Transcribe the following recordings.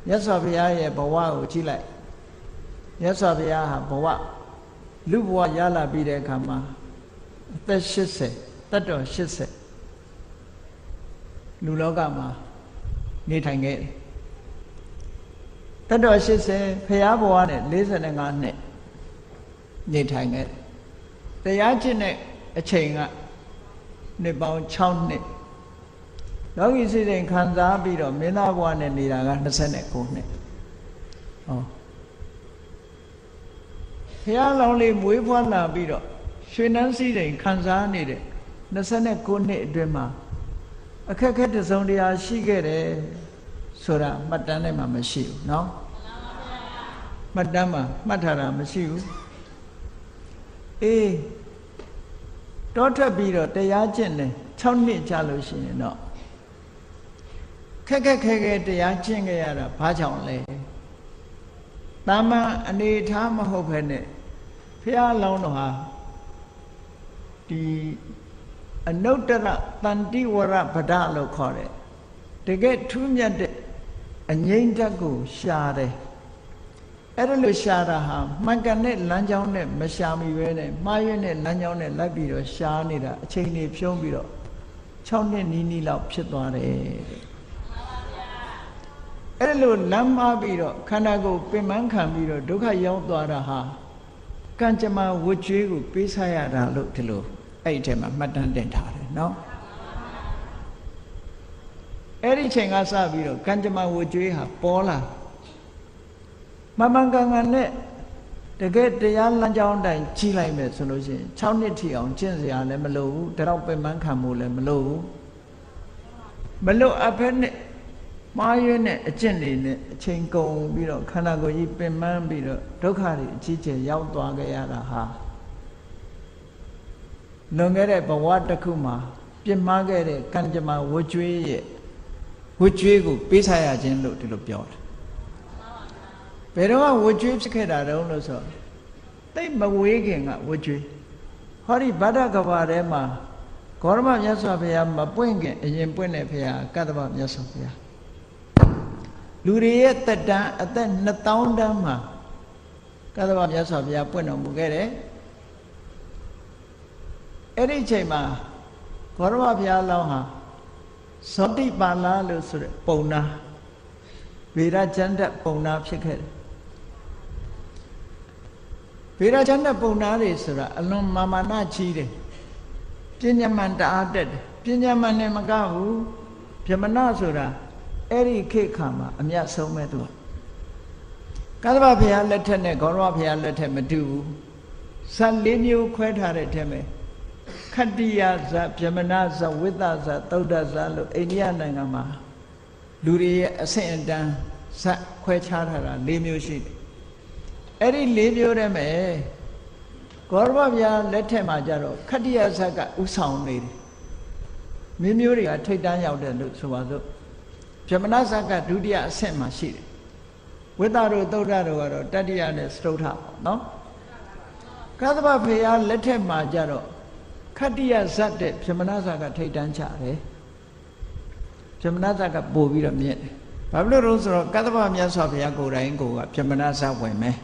မြတ်စွာဘုရားရဲ့ဘဝကိုကြည့်လိုက်မြတ်စွာဘုရားဟာဘဝလူဘဝရလာပြီးတဲ့အခါမှာအသက်80တတ်တော်80လူလောကမှာနေထိုင်ခဲ့တယ်တတ်တော်80ဘုရားဘဝနဲ့45နှစ်နေထိုင်ခဲ့တယ်တရားကျင့်တဲ့အချိန်ကနှစ်ပေါင်း6နှစ်လောကီစိတ်ရင်ခံစားပြီးတော့မင်းသားဘဝနဲ့နေတာက29နှစ်ဟောဘုရားလောင်းလေးမွေးဖွားလာပြီးတော့ရွှေနှန်းစည်းရင်ခံစားနေတဲ့29နှစ်အတွင်းမှာအခက်အခဲတစ်စုံတရာရှိခဲ့တယ်ဆိုတာမှတ်တမ်းထဲမှာမရှိဘူးเนาะမှတ်တမ်းမှာမှတ်ထားတာမရှိဘူးအေးတောထွက်ပြီးတော့တရားကျင့်တယ်6နှစ်ကြာလို့ရှိရင်တော့ခက်ခဲတရားကျင့်ခဲ့ရတာဘာကြောင့်လဲတာမန်အနေထားမဟုတ်ဘဲနဲ့ဘုရားလောင်းတော်ဟာဒီအနုတ္တရတန်တိဝရဗဒလို့ခေါ်တယ်တကယ်ထူးမြတ်တဲ့အငြိမ့်ဓာတ်ကိုရှာတယ်အဲ့ဒါလို့ရှာတာဟာမှန်ကန်တဲ့လမ်းကြောင်းနဲ့မရှာမိပဲနဲ့မှားယွင်းတဲ့လမ်းကြောင်းနဲ့လိုက်ပြီးတော့ရှာနေတာအချိန်ကြီးဖြုံးပြီးတော့6နှစ်နီးလောက်ဖြစ်သွားတယ်အဲ့လိုလမ်းမှားပြီးတော့ခန္ဓာကိုယ်ပင်ပန်းခံပြီးတော့ဒုက္ခရောက်သွားတာဟာကံကြမ္မာဝတ်ကြွေးကိုပေးစားရတာလို့ဒီလိုအဲ့ဒီထဲမှာမှတ်တမ်းတင်ထားတယ်နော်အဲ့ဒီချိန်ကစပြီးတော့ကံကြမ္မာဝတ်ကြွေးဟာပေါ်လာမမှန်ကန်ကန်နဲ့တကယ်တရားလမ်းကြောင်းတိုင်းကြီးလိုက်မယ်ဆိုလို့ရှိရင်6နှစ်ထိအောင်ကျင့်စရာလည်းမလိုဘူးဒါတော့ပင်ပန်းခံမှုလည်းမလိုဘူးမလိုအပ်ဖက်နဲ့မှားယွင်းတဲ့အကျင့်တွေနဲ့အချိန်ကုန်ပြီးတော့ခန္ဓာကိုယ်ကြီးပင်ပန်းပြီးတော့ဒုက္ခတွေအကြီးကျယ်ရောက်သွားခဲ့ရတာဟာလွန်ခဲ့တဲ့ဘဝတစ်ခုမှာပြစ်မှားခဲ့တဲ့ကံကြမ္မာဝတ်ကြွေးရဲ့ဝတ်ကြွေးကိုပေးစားရခြင်းလို့ဒီလိုပြောတယ်ဘယ်တော့ဝတ်ကြွေးဖြစ်ခဲ့တာတုံးလို့ဆိုသိမဝေးခင်ကဝတ်ကြွေးဟောဒီဗဒ္ဒကဘာထဲမှာဂေါရမမြတ်စွာဘုရားမပွင့်ခင်အရင်ပွင့်တဲ့ဘုရားကတ္တဗမြတ်စွာဘုရားလူတွေရဲ့သက်တမ်းအသက်2000တန်းမှာကတ္တဗမြတ်စွာဘုရားပွင့်တော်မူခဲ့တယ်အဲ့ဒီအချိန်မှာဂေါရမဘုရားလောင်းဟာဇောတိပါဠလို့ဆိုတဲ့ပုံနာဗေဒကျမ်းတက်ပုံနာဖြစ်ခဲ့တယ်ဗေဒကျမ်းတက်ပုံနာတွေဆိုတာအလွန်မာမာနကြီးတယ်ပညာမှန်တအားတက်တယ်ပညာမှန်နဲ့မကဘူးဗြဟ္မဏဆိုတာအဲ့ဒီခေတ်ခါမှာအမြတ်ဆုံးပဲသူကတ္တဗဘုရားလက်ထက်နဲ့ဂေါရမဘုရားလက်ထက်မတူဘူးဇတ်၄မျိုးခွဲထားတဲ့ထဲမှာခတ္တိယဇတ်ဗြဟ္မဏဇတ်ဝိသဇတ်သုဒ္ဓဇတ်လို့အိန္ဒိယနိုင်ငံမှာလူတွေရဲ့အဆင့်အတန်းဇတ်ခွဲခြားထားတာ၄မျိုးရှိတယ်အဲ့ဒီ၄မျိုးထဲမှာဂေါရမဘုရားလက်ထက်မှာကျတော့ခတ္တိယဇတ်ကဥဆောင်နေတယ်မျိုးတွေကထိတ်တန်းရောက်တယ်လို့ဆိုပါစို့ဗြဟ္မဏဇတ်ကဒုတိယအဆင့်မှာရှိတယ်ဝိသတို့သုဒ္ဓတို့ကတော့တတိယနဲ့စတုထပေါ့နော်ကတ္တဗဘုရားလက်ထက်မှာကျတော့ခတ္တိယဇတ်တဲ့ဗြဟ္မဏဇတ်ကထိတ်တန်းချတယ်ဗြဟ္မဏဇတ်ကပို့ပြီးတော့မြင့်တယ်ဘာဖြစ်လို့လဲဆိုတော့ကတ္တဗမြတ်စွာဘုရားကိုယ်တိုင်ကိုယ်ကဗြဟ္မဏဇတ်ဝင်မယ်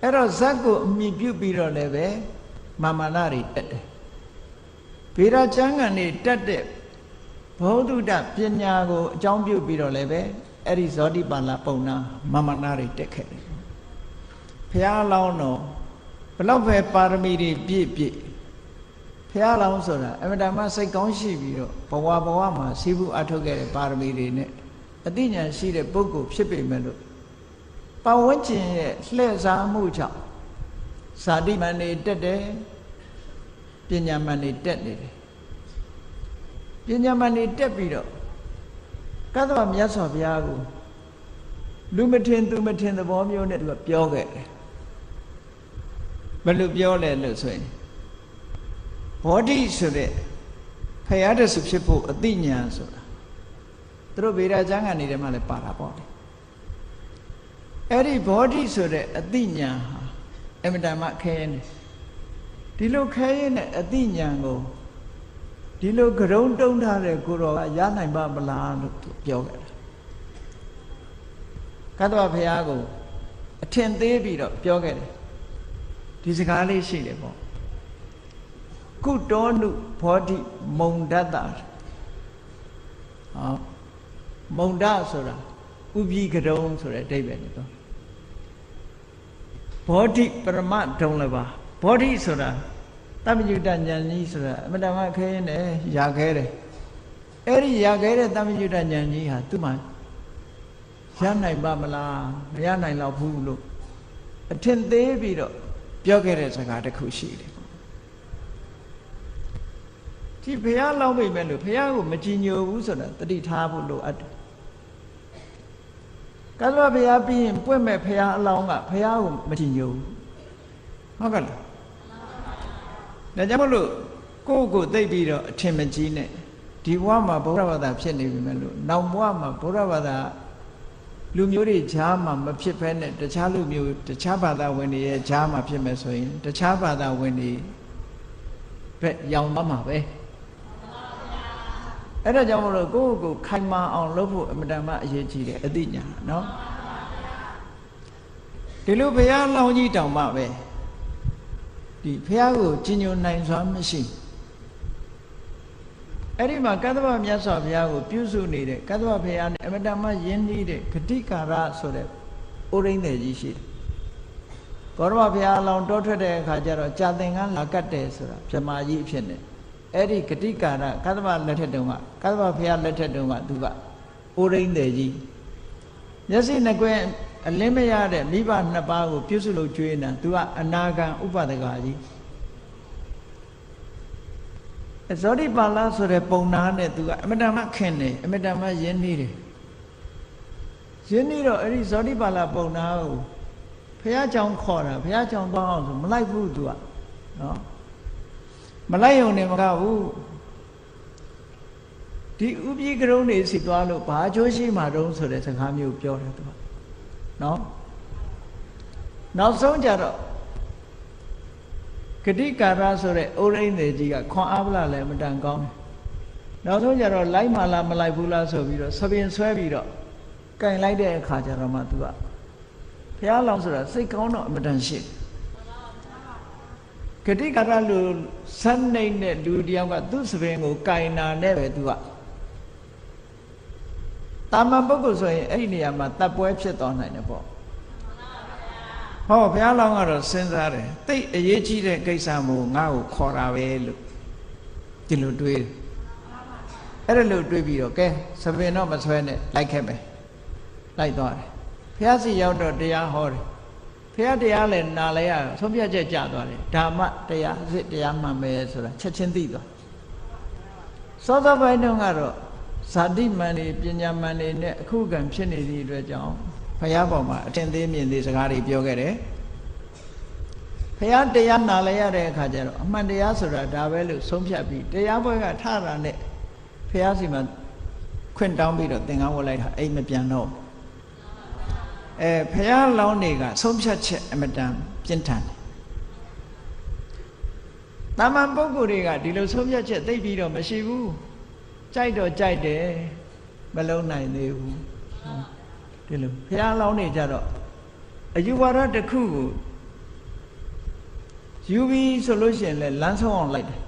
အဲ့တော့ဇတ်ကိုအမိပြုပြီးတော့လည်းပဲမာမနာတွေတက်တယ်ဗေဒကျမ်းဂန်တွေတက်တဲ့ဘောဓုတပညာကိုအကြောင်းပြုပြီးတော့လည်းပဲအဲ့ဒီဇောတိပါဠပုံနာမာမနာတွေတက်ခဲ့တယ်ဘုရားလောင်းတော်ဘလောက်ပဲပါရမီတွေပြည့်ဘုရားလောင်းဆိုတာအမတမစိတ်ကောင်းရှိပြီးတော့ဘဝမှာစီးပူးအထုတ်ခဲ့တဲ့ပါရမီတွေနဲ့အသိဉာဏ်ရှိတဲ့ပုဂ္ဂိုလ်ဖြစ်ပေမဲ့လို့ပတ်ဝန်းကျင်ရဲ့လှည့်စားမှုကြောင့်ဇာတိမန်တွေတက်တယ်ပညာမန်တွေတက်နေတယ်ပညာမန်တွေတက်ပြီးတော့ကတ္တဗမြတ်စွာဘုရားကိုလူမထင်သူမထင်သဘောမျိုးနဲ့သူကပြောခဲ့တယ်ဘယ်လိုပြောလဲလို့ဆိုရင်ဘောဓိဆိုတဲ့ဖယားတဆူဖြစ်ဖို့အသိဉာဏ်ဆိုတာသူတို့ဗေဒကျမ်းဂန်တွေထဲမှာလည်းပါတာပေါ့လေအဲ့ဒီဘောဓိဆိုတဲ့အသိဉာဏ်ဟာအမတန်မှခဲရင်ဒီလိုခဲရင်တဲ့အသိဉာဏ်ကိုဒီလိုကြုံတုံးထားတဲ့ကိုတော်ကရနိုင်ပါမလားလို့သူပြောခဲ့တယ် ကတ္တဝဘုရားကိုအထင်သေးပြီးတော့ပြောခဲ့တယ်ဒီစကားလေးရှိတယ်ပေါ့ကုတောနုဘောဓိမုံဒတ္တမုံဒဆိုတာဥပိကတုံဆိုတဲ့အဓိပ္ပာယ်နဲ့တော့ဘောဓိပရမဒုံလည်းပါဘောဓိဆိုတာတမ္ပညုတဉာဏ်ကြီးဆိုတာအမတမခဲရင်လည်းရခဲတယ်အဲ့ဒီရခဲတဲ့တမ္ပညုတဉာဏ်ကြီးဟာသူ့မှာရနိုင်ပါမလားမရနိုင်တော့ဘူးလို့အထင်သေးပြီးတော့ပြောခဲ့တဲ့စကားတစ်ခုရှိတယ်ဒီဘုရားလောင်းမိမဲ့လို့ဘုရားကိုမကြည်ညိုဘူးဆိုတာတတိထားဖို့လိုအပ်တယ်ကတ္တဝဘုရားပြီးရင်ပွင့်မဲ့ဘုရားအလောင်းကဘုရားကိုမကြည်ညိုဘူးဟုတ်ကဲ့လားဒါကြောင့်မလို့ကိုယ့်ကိုသိပြီးတော့အထင်မကြီးနဲ့ဒီဘဝမှာဗုဒ္ဓဘာသာဖြစ်နေပြီမဲ့လို့နောက်ဘဝမှာဗုဒ္ဓဘာသာလူမျိုးတွေဈာမှာမဖြစ်ဘဲနဲ့တခြားလူမျိုးတခြားဘာသာဝင်တွေရဲ့ဈာမှာဖြစ်မယ်ဆိုရင်တခြားဘာသာဝင်တွေပဲရောင်သွားမှာပဲအဲ့ဒါကြောင့်မလို့ကိုယ့်ကိုခိုင်မာအောင်လုပ်ဖို့အမတန်မှအရေးကြီးတယ်အသိဉာဏ်နော်ဒီလိုဘုရားလောင်းကြီးတောင်မှပဲဒီဘုရားကိုကြည်ညိုနိုင်စွာမရှိအဲ့ဒီမှာကတ္တဗမြတ်စွာဘုရားကိုပြုစုနေတဲ့ကတ္တဗဘုရားနဲ့အမတန်မှယဉ်ကျေးတဲ့ဂတိကာရဆိုတဲ့အိုရင်းတယ်ကြီးရှိတယ်။ကောရမဘုရားအလောင်းတောထွက်တဲ့အခါကျတော့ကြာသင်္ကန်းလာကတ်တယ်ဆိုတာဗြဟ္မာကြီးအဖြစ်နဲ့အဲ့ဒီဂတိကာရကတ္တဗလက်ထက်တုန်းကကတ္တဗဘုရားလက်ထက်တုန်းကသူကအိုရင်းတယ်ကြီးမျက်စိနှစ်ကွင်းအလင်းမရတဲ့မိဘနှစ်ပါးကိုပြုစုလို့ကျွေးနေတာသူကအနာဂံဥပဒကာကြီးဇောတိပါဠဆိုတဲ့ပုံနာနဲ့သူကအမတန်မှခင်တယ်အမတန်မှယဉ်နေတယ်ယဉ်နေတော့အဲ့ဒီဇောတိပါဠပုံနာကိုဘုရားကြောင့်ခေါ်တာဘုရားကြောင့်သွားအောင်ဆိုမလိုက်ဘူးသူကနော်မလိုက်ုံနဲ့မကဘူးဒီဥပိကရုံးနေစီသွားလို့ဘာအကျိုးရှိမှာတုံးဆိုတဲ့စကားမျိုးပြောတယ်သူကနော်နောက်ဆုံးကြတော့ဂတိကာရဆိုတဲ့အိုရင်းသေးကြီးကခွန်အားပလာလည်းမတန်ကောင်းတယ်နောက်ဆုံးကြတော့လိုက်မှလားမလိုက်ဘူးလားဆိုပြီးတော့သပင်ဆွဲပြီးတော့ကင်လိုက်တဲ့အခါကျတော့မှသူကဘုရားလောင်းဆိုတာစိတ်ကောင်းတော့အမတန်ရှိဂတိကာရလူစမ်းနေတဲ့လူတယောက်ကသူ့သပင်ကိုကင်နာနဲ့ပဲသူကတာမန်ပုဂ္ဂိုလ်ဆိုရင်အဲ့ဒီနေရာမှာတပ်ပွဲဖြစ်သွားနိုင်တယ်ပေါ့ဟောဘုရားလောင်းကတော့စဉ်းစားတယ်တိတ်အရေးကြီးတဲ့ကိစ္စမို့ငါ့ကိုခေါ်တာပဲလို့ဒီလိုတွေးတယ်အဲ့ဒါလို့တွေးပြီးတော့ကဲသပင်တော့မဆွဲနဲ့လိုက်ခဲ့မယ်လိုက်သွားတယ်ဘုရားစီရောက်တော့တရားဟောတယ်ဘုရားတရားလည်းနားလဲရဆုံးဖြတ်ချက်ကြသွားတယ်ဓမ္မတရားအစစ်တရားမှန်ပဲဆိုတာချက်ချင်းသိသွားစောစောပိုင်းတုန်းကတော့ဇာတိမန်တွေပညာမန်တွေနဲ့အခုကံဖြစ်နေသည့်အတွက်ကြောင့်ဘုရားပေါ်မှာအထင်သေးမြင်သေးစကားတွေပြောခဲ့တယ်ဘုရားတရားနာလဲရတဲ့အခါကျတော့အမှန်တရားဆိုတာဒါပဲလို့ဆုံးဖြတ်ပြီးတရားပွဲကထတာနဲ့ဘုရားစီမှာခွင့်တောင်းပြီးတော့သင်္ကန်းဝတ်လိုက်တာအိမ်မပြန်တော့ဘုရားလောင်းတွေကဆုံးဖြတ်ချက်အမတန်ပြင်းထန်တယ်တာမန်ပုဂ္ဂိုလ်တွေကဒီလိုဆုံးဖြတ်ချက်သိပြီးတော့မရှိဘူးကြိုက်တော့ကြိုက်တယ်မလုံးနိုင်သေးဘူးဒီလိုဘုရားလောင်းနေကြတော့အယူဝါဒတစ်ခုကိုယူပြီးဆိုလို့ရှိရင်လည်းလမ်းဆုံးအောင်လိုက်တယ်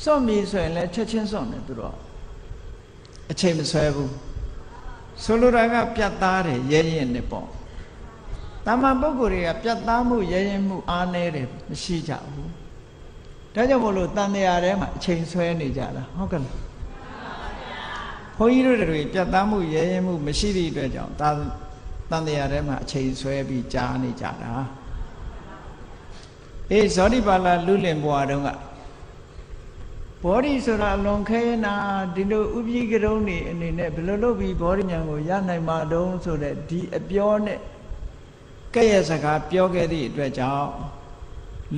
စွန့်ပြီဆိုရင်လည်းချက်ချင်းစွန့်တယ်သူတို့အချိန်မဆွဲဘူးဆိုလိုတာကပြတ်သားတယ်ရဲရင်နဲ့ပေါ့တာမန်ပုဂ္ဂိုလ်တွေကပြတ်သားမှုရဲရင်မှုအားနည်းတယ်မရှိကြဘူးဒါကြောင့်မို့လို့တန်တရားထဲမှာအချိန်ဆွဲနေကြတာဟုတ်ကဲ့လားဘုန်းကြီးတို့တွေပြတ်သားမှုရဲရင်မှုမရှိသည့်အတွက်ကြောင့်တန်တရားထဲမှာအချိန်ဆွဲပြီးကြားနေကြတာဇောတိပါဠလူလင်ဘွားတုန်းကဘောဓိဆိုတာအလွန်ခဲနာဒီလိုဥပိကရုံးနေအနေနဲ့ဘယ်လိုလုပ်ပြီးဘောဓိဉာဏ်ကိုရနိုင်မှာတုံးဆိုတဲ့ဒီအပြောနဲ့ကဲ့ရဲ့စကားပြောခဲ့သည့်အတွက်ကြောင့်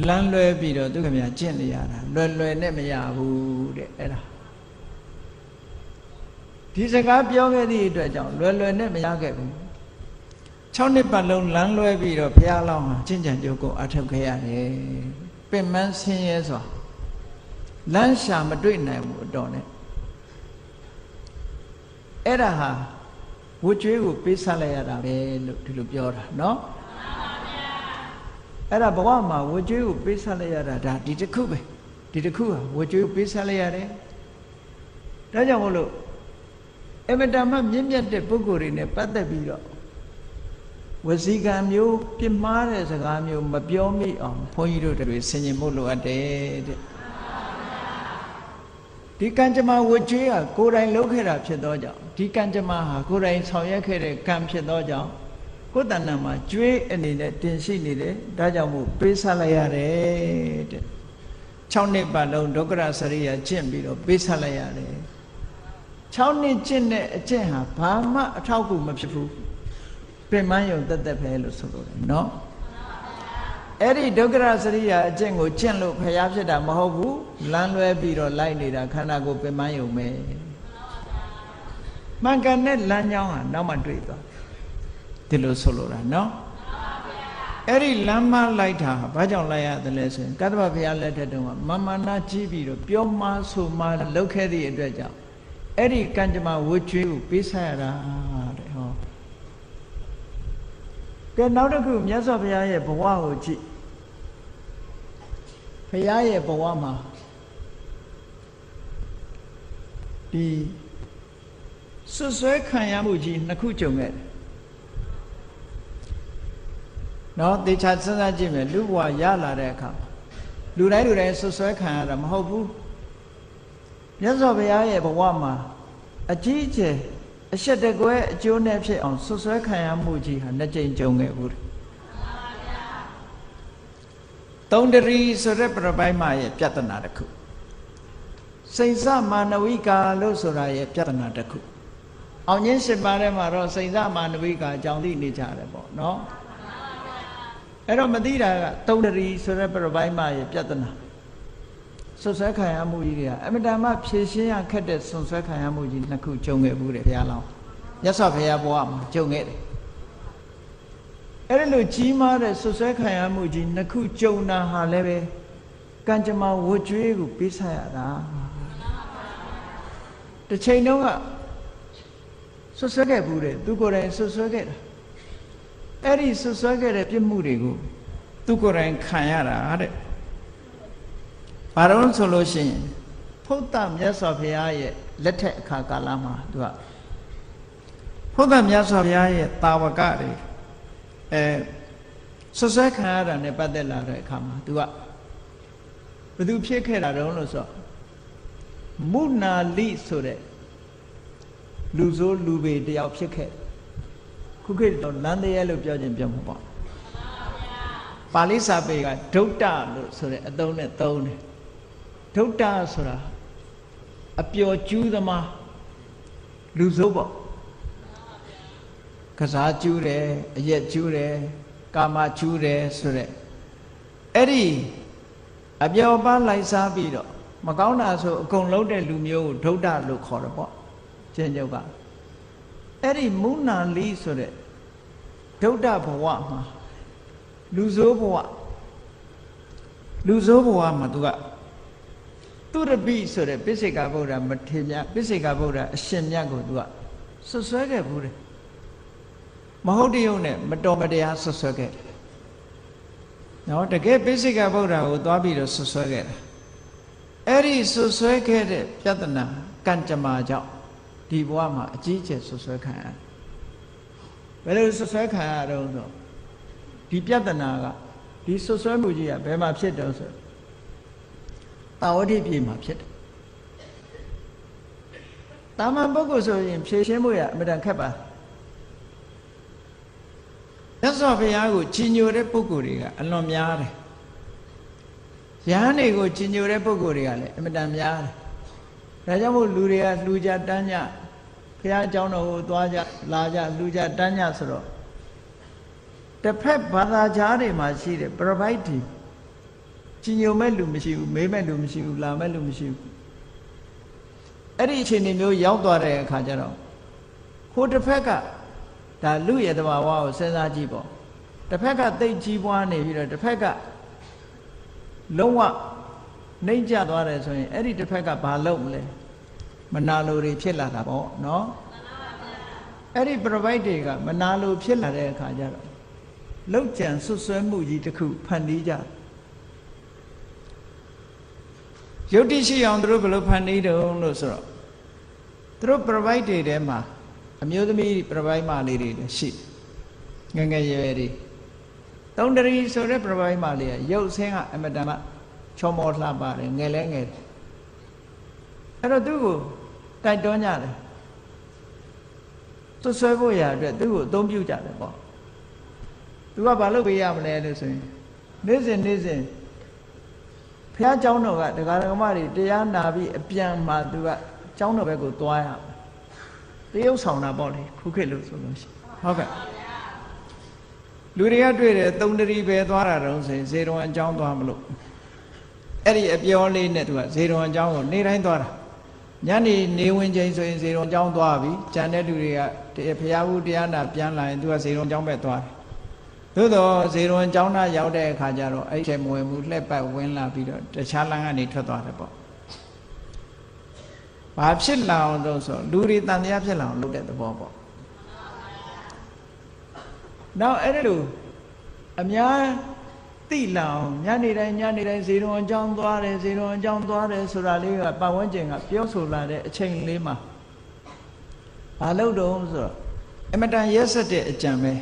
လမ်းလွဲပြီးတော့သူခင်ဗျာကျင့်နေရတာလွယ်နဲ့မရဘူးတဲ့အဲ့ဒါဒီစကားပြောခဲ့သည့်အတွက်ကြောင့်လွယ်နဲ့မရခဲ့ဘူး6နှစ်ပတ်လုံးလမ်းလွဲပြီးတော့ဘုရားလောင်းဟာကျင့်ကြံကြိုးကိုအထောက်ခဲ့ရတယ်ပင်မဆင်းရဲစွာလမ်းရှာမတွေ့နိုင်ဘူးအတော်နဲ့အဲ့ဒါဟာ ဝတ်ကြွေးကိုပေးဆက်လိုက်ရတာပဲလို့ဒီလိုပြောတာနော်အဲ့ဒါဘဝမှာဝတ်ကြွေးကိုပေးဆက်လိုက်ရတာဒါဒီတစ်ခုပဲဒီတစ်ခုဟာဝတ်ကြွေးကိုပေးဆက်လိုက်ရတယ်ဒါကြောင့်မို့လို့အမတမမြင့်မြတ်တဲ့ပုဂ္ဂိုလ်တွေနဲ့ပတ်သက်ပြီးတော့ဝစီကံမျိုးပြမှားတဲ့စကားမျိုးမပြောမိအောင်ဘုန်းကြီးတို့တွေဆင်ခြင်ဖို့လိုအပ်တယ်တဲ့ဒီကံကြမ္မာဝတ်ကြွေးကကိုယ်တိုင်လုပ်ခဲ့တာဖြစ်သောကြောင့်ဒီကံကြမ္မာဟာကိုယ်တိုင်ဆောင်ရွက်ခဲ့တဲ့ကံဖြစ်သောကြောင့်ကိုယ်တဏ္ဍာမှာကြွေးအနေနဲ့တင်ရှိနေတယ်ဒါကြောင့်မို့ပေးဆက်လိုက်ရတယ်တဲ့6နှစ်ပတ်လုံးဒုက္ခရစရိယာကျင့်ပြီးတော့ပေးဆက်လိုက်ရတယ်6နှစ်ကျင့်တဲ့အကျင့်ဟာဘာမှအထောက်အကူမဖြစ်ဘူးပြင်မယုံတက်တက်ပဲလို့ဆိုလို့တယ်နော်အဲ့ဒီဒုက္ခရစရိယာအကျင့်ကိုကျင့်လို့ဖျားဖြစ်တာမဟုတ်ဘူးလမ်းလွဲပြီးတော့လိုက်နေတာခန္ဓာကိုယ်ပြင်မယုံပဲမှန်ကန်တဲ့လမ်းကြောင်းဟာနောက်မှတွေ့သွားဒီလိုဆိုလိုတာနော်အဲ့ဒီလမ်းမလိုက်တာဘာကြောင့်လိုက်ရတယ်လဲဆိုရင်ကတ္တဗဘုရားလက်ထက်တုန်းကမာမနာကြီးပြီးတော့ပြောမှဆိုမှလုပ်ခဲ့သည့်အတွက်ကြောင့်အဲ့ဒီကံကြမ္မာဝတ်ကြွေးကိုပေးဆက်ရတာတဲ့ဟောကဲနောက်တစ်ခုမြတ်စွာဘုရားရဲ့ဘဝကိုကြည့်ဘုရားရဲ့ဘဝမှာဒီဆွဆွဲခံရမှုကြီးနှစ်ခုကြုံခဲ့တယ်နော်တေချာစဉ်းစားကြည့်မယ်လူဘဝရလာတဲ့အခါလူတိုင်းဆွဆွဲခံရတာမဟုတ်ဘူးမြတ်စွာဘုရားရဲ့ဘဝမှာအကြီးအကျယ်အရှက်တကွဲအကျိုးနဲ့ဖြစ်အောင်ဆွဆွဲခံရမှုကြီးဟာနှစ်ကြိမ်ကြုံခဲ့ဘူးသုံးတရီဆိုတဲ့ပြပိုင်းမှာရဲ့ပြဿနာတစ်ခုစိတ်စမာနဝိကာလို့ဆိုတာရဲ့ပြဿနာတစ်ခုအောင်ချင်း၈ပါးထဲမှာတော့စိတ်စမာနဝိကာအကြောင်းသိနေကြတယ်ပေါ့နော်အဲ့တော့မသိတာကသုံးတရီဆိုတဲ့ပြပိုင်းမှာရဲ့ပြဿနာဆွဆွဲခံရမှုကြီးတွေကအမတန်မှဖြည့်ရှင်းရခက်တဲ့ဆွဆွဲခံရမှုကြီးနှစ်ခုကြုံခဲ့ဘူးတဲ့ဘုရားလောင်းမြတ်စွာဘုရားဘဝမှာကြုံခဲ့တယ်အဲ့ဒီလိုကြီးမားတဲ့ဆွဆွဲခံရမှုကြီးနှစ်ခုကြုံတာဟာလည်းပဲကံကြမ္မာဝတ်ကြွေးကိုပေးဆက်ရတာတစ်ချိန်တုန်းကဆွဆွဲခဲ့ဘူးတဲ့သူကိုယ်တိုင်ဆွဆွဲခဲ့တာအဲ့ဒီဆွဆွဲခဲ့တဲ့ပြစ်မှုတွေကိုသူကိုယ်တိုင်ခံရတာတဲ့ဘာလို့ဆိုလို့ရှိရင်ဖုဒ္ဓမြတ်စွာဘုရားရဲ့လက်ထက်အခါကာလမှာသူကဖုဒ္ဓမြတ်စွာဘုရားရဲ့တာဝကတွေဆွဆွဲခံရတာနဲ့ပတ်သက်လာတဲ့အခါမှာသူကဘယ်သူဖြစ်ခဲ့တာတုံးလို့ဆိုမုနာလိဆိုတဲ့လူဆိုးလူပေတယောက်ဖြစ်ခဲ့ခုခေတ်တော့လမ်းသေးရဲလို့ပြောခြင်းပြောမှာပေါ့ပါဠိစာပေကဒုဋ္ဌလို့ဆိုတဲ့အသုံးနဲ့သုံးတယ်ဒုဋ္ဌဆိုတာအပျော်ကျူးသမားလူဆိုးပေါ့ကစားကျူးတယ်အရက်ကျူးတယ်ကာမကျူးတယ်ဆိုတဲ့အဲ့ဒီအပျော်ပါလိုက်စားပြီးတော့မကောင်းတာဆိုအကုန်လုံးတဲ့လူမျိုးကိုဒုဋ္ဌလို့ခေါ်တယ်ပေါ့ကျင့်ကြုတ်ကအဲ့ဒီမုနာလိဆိုတဲ့ဒုဋ္ဌဘဝမှာလူဆိုးဘဝမှာသူကသူရပိဆိုတဲ့ပိစိကဗုဒ္ဓမထေရပိစိကဗုဒ္ဓအရှင်မြတ်ကိုသူကဆွဆွဲခဲ့ဘူးတယ်မဟုတ်တရုံနဲ့မတော်မတရားဆွဆွဲခဲ့တယ်နော်တကယ်ပိစိကဗုဒ္ဓကိုသွားပြီးတော့ဆွဆွဲခဲ့တာအဲ့ဒီဆွဆွဲခဲ့တဲ့ပြဿနာကံကြမ္မာကြောင့်ဒီဘဝမှာအကြီးအကျယ်ဆွဆွဲခံရတယ်ဘယ်လိုဆွဆွဲခံရတော့ဆိုဒီပြဿနာကဒီဆွဆွဲမှုကြီးကဘယ်မှာဖြစ်တော့ဆိုတာဝတိပြည်မှာဖြစ်တယ်တာမန်ပုဂ္ဂိုလ်ဆိုရင်ဖြေရှင်းဖို့ရအမြဲတမ်းခက်ပါမြတ်စွာဘုရားကိုကြီးညိုတဲ့ပုဂ္ဂိုလ်တွေကအလွန်များတယ်ယဟန်တွေကိုကြီးညိုတဲ့ပုဂ္ဂိုလ်တွေကလည်းအမြဲတမ်းများတယ်ဒါကြောင့်မို့လူတွေကလှူကြတန်းကြဘုရားအကြောင်းတော်ကိုသွားကြလာကြလှူကြတန်းကြဆိုတော့တစ်ဖက်ဘာသာကြားတွေမှာရှိတယ် provide ကြီးညိုမဲ့လူမရှိဘူးမေးမဲ့လူမရှိဘူးလာမဲ့လူမရှိဘူးအဲ့ဒီအခြေအနေမျိုးရောက်သွားတဲ့အခါကျတော့ဟိုတစ်ဖက်ကဒါလူရဲ့တဘာဝကိုစဉ်းစားကြည့်ပေါ့တစ်ဖက်ကသိတ်ကြီးပွားနေပြီးတော့တစ်ဖက်ကလုံးဝနှိမ့်ကျသွားတယ်ဆိုရင်အဲ့ဒီတစ်ဖက်ကဘာလုပ်မလဲမနာလိုတွေဖြစ်လာတာပေါ့နော် အဲ့ဒီ provide တွေကမနာလို့ဖြစ်လာတဲ့အခါကျတော့လောက်ကြံဆွဆွဲမှုကြီးတစ်ခုဖန်တီးကြယုတ်တိရှိအောင်သူတို့ဘယ်လိုဖန်တီးတုံးလို့ဆိုတော့သူတို့ provide တွေထဲမှာအမျိုးသမီး provide မလေးတွေလည်းရှိငယ်ငယ်ရွယ်ရွယ်တွေသုံးတရီဆိုတဲ့ provide မလေးကရုပ်ဆင်းကအမတန်မှချောမောလှပါတယ်ငယ်လဲငယ်တယ်အဲ့တော့သူ့ကိုတိုက်တွန်းကြတယ်ဆွဆွဲဖို့ရအတွက်သူ့ကိုအသုံးပြုကြတယ်ပေါ့သူကဘာလုပ်ပေးရမလဲလို့ဆိုရင်နေ့စဉ်ဘုရားကျောင်းတော်ကဒကာဒကမတွေတရားနာပြီးအပြန်မှာသူကကျောင်းတော်ဘက်ကိုသွားရတရုပ်ဆောင်တာပေါ့လေခုခေတ်လို့ဆိုလို့ရှိဟုတ်ကဲ့လူတွေကတွေ့တယ်သုံးတရီပဲသွားတာတော့ဆိုရင်ဇေရုံအကျောင်းသွားမလို့အဲ့ဒီအပြောလေးနဲ့သူကဇေရုံအကျောင်းကိုနေ့တိုင်းသွားတာညနေဝင်ချိန်ဆိုရင်ဇေရုံကျောင်းသွားပြီကျန်တဲ့လူတွေကဘုရားဘူးတရားနာပြန်လာရင်သူကဇေရုံကျောင်းပဲသွားတယ်သို့တော့ဇေရုံကျောင်းသားရောက်တဲ့အခါကျတော့အဲ့ထဲမဝင်ဘူးလှက်ပတ်ဝင်လာပြီးတော့တခြားလမ်းကနေထွက်သွားတယ်ပေါ့ဘာဖြစ်လာအောင်လို့ဆိုလူတွေတန်တရားဖြစ်လာအောင်လုပ်တဲ့သဘောပေါ့နောက်အဲ့ဒါလိုအများသိလာအောင်ညနေတိုင်းဇေရုံအကြောင်းသွားတယ်ဆိုတာလေးကပတ်ဝန်းကျင်ကပြောဆိုလာတဲ့အချိန်လေးမှာဘာလို့တုံးဆိုတော့အမတန်ရက်ဆက်တဲ့အကြံပဲ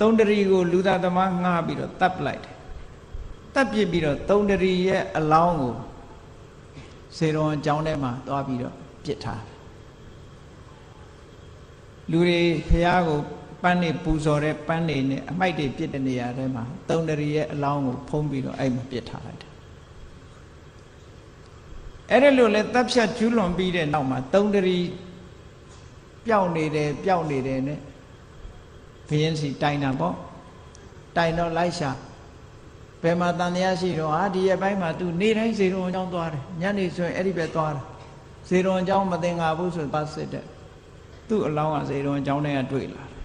သုံးတရီကိုလူသားသမားငှားပြီးတော့တပ်လိုက်တယ်တပ်ပစ်ပြီးတော့သုံးတရီရဲ့အလောင်းကိုဇေရုံအကြောင်းထဲမှာသွားပြီးတော့ပစ်ထားလူတွေဖះကိုပန်းနေပူဇော်တဲ့ပန်းနေနဲ့အမိုက်တွေပစ်တဲ့နေရာထဲမှာသုံးတရီရဲ့အလောင်းကိုဖုံးပြီးတော့အဲ့မှာပစ်ထားလိုက်တယ်အဲ့ဒါလို့လဲတပ်ဖြတ်ကျူးလွန်ပြီးတဲ့နောက်မှာသုံးတရီပျောက်နေတယ်နဲ့ဘုရင်စီတိုင်တာပေါ့တိုင်တော့လိုက်ရှာဘယ်မှာတန်တရားရှိတော့ဟာဒီရဲ့ဘက်မှာ तू နေတိုင်းဇေရုံအကြောင်းသွားတယ်ညနေဆိုရင်အဲ့ဒီပဲသွားတယ်ဇေရုံအကြောင်းမသင်္ကာဘူးဆိုပါစစ်တဲ့သူ့အလောင်းကဇေရုံအကြောင်းတွေကတွေ့လာတယ်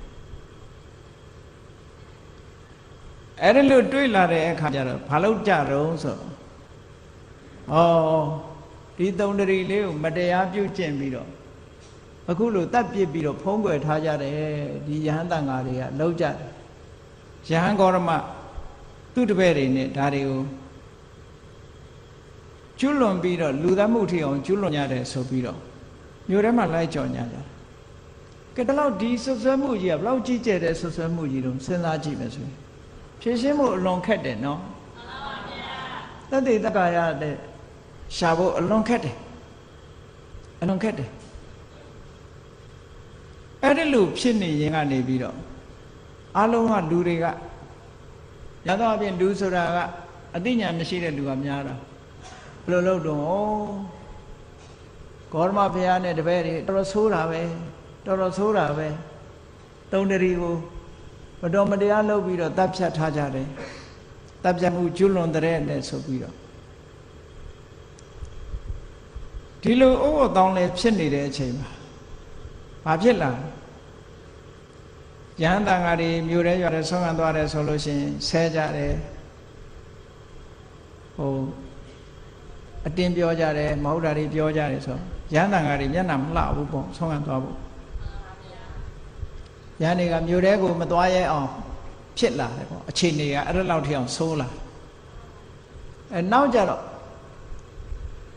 အဲ့ဒါလို့တွေ့လာတဲ့အခါကျတော့ဘာလို့ကြတော့ဆိုဒီသုံးတရီလေးကိုမတရားပြုတ်ကျင့်ပြီးတော့အခုလိုတတ်ပြစ်ပြီးတော့ဖုံးကွယ်ထားကြတယ်ဒီယဟန်တန်ဃာတွေကလောက်ကြတယ်ယဟန်ဂေါရမသူ့တပည့်တွေနဲ့ဒါတွေကိုကျွလွန်ပြီးတော့လူသားမှုထိအောင်ကျွလွန်ရတယ်ဆိုပြီးတော့မြို့ထဲမှာလိုက်ကြော်ညာကြတယ်ကဲတလောက်ဒီဆွဆွဲမှုကြီးကဘလောက်ကြီးကျယ်တဲ့ဆွဆွဲမှုကြီးတော့စဉ်းစားကြည့်မယ်ဆိုရင်ဖြည့်ရှင်းမှုအလွန်ခက်တယ်နော်မှန်ပါဗျာတတ္တိတက္ကာရတဲ့ရှာဖို့အလွန်ခက်တယ်အဲ့ဒီလိုဖြစ်နေရင်ကနေပြီးတော့အလုံးကလူတွေကရသောအပြင်လူဆိုတာကအသိဉာဏ်မရှိတဲ့လူကများတာဘယ်လိုလုပ်တော့ဂေါရမဘုရားနဲ့တပည့်တွေတော်တော်ဆိုးတာပဲသုံးတရီကိုမတော်မတရားလုပ်ပြီးတော့တပ်ဖြတ်ထားကြတယ်တပ်ဖြတ်မှုကျွလွန်တဲ့နဲ့ဆိုပြီးတော့ဒီလိုအိုးအတောင်းလည်းဖြစ်နေတဲ့အချိန်မှာဘာဖြစ်လာယဟန်တန်ဃာတွေမြို့ထဲရွာထဲဆုံးခံသွားတယ်ဆိုလို့ရှိရင်ဆဲကြတယ်အတင်းပြောကြတယ်မဟုတ်တာတွေပြောကြတယ်ဆိုယဟန်တန်ဃာတွေမျက်နှာမလှဘူးပေါ့ဆုံးခံသွားဖို့ယဟန်တွေကမြို့ထဲကိုမသွားရဲအောင်ဖြစ်လာတယ်ပေါ့အခြေအနေကအဲ့ဒါလောက်ထိအောင်ဆိုးလာနောက်ကြတော့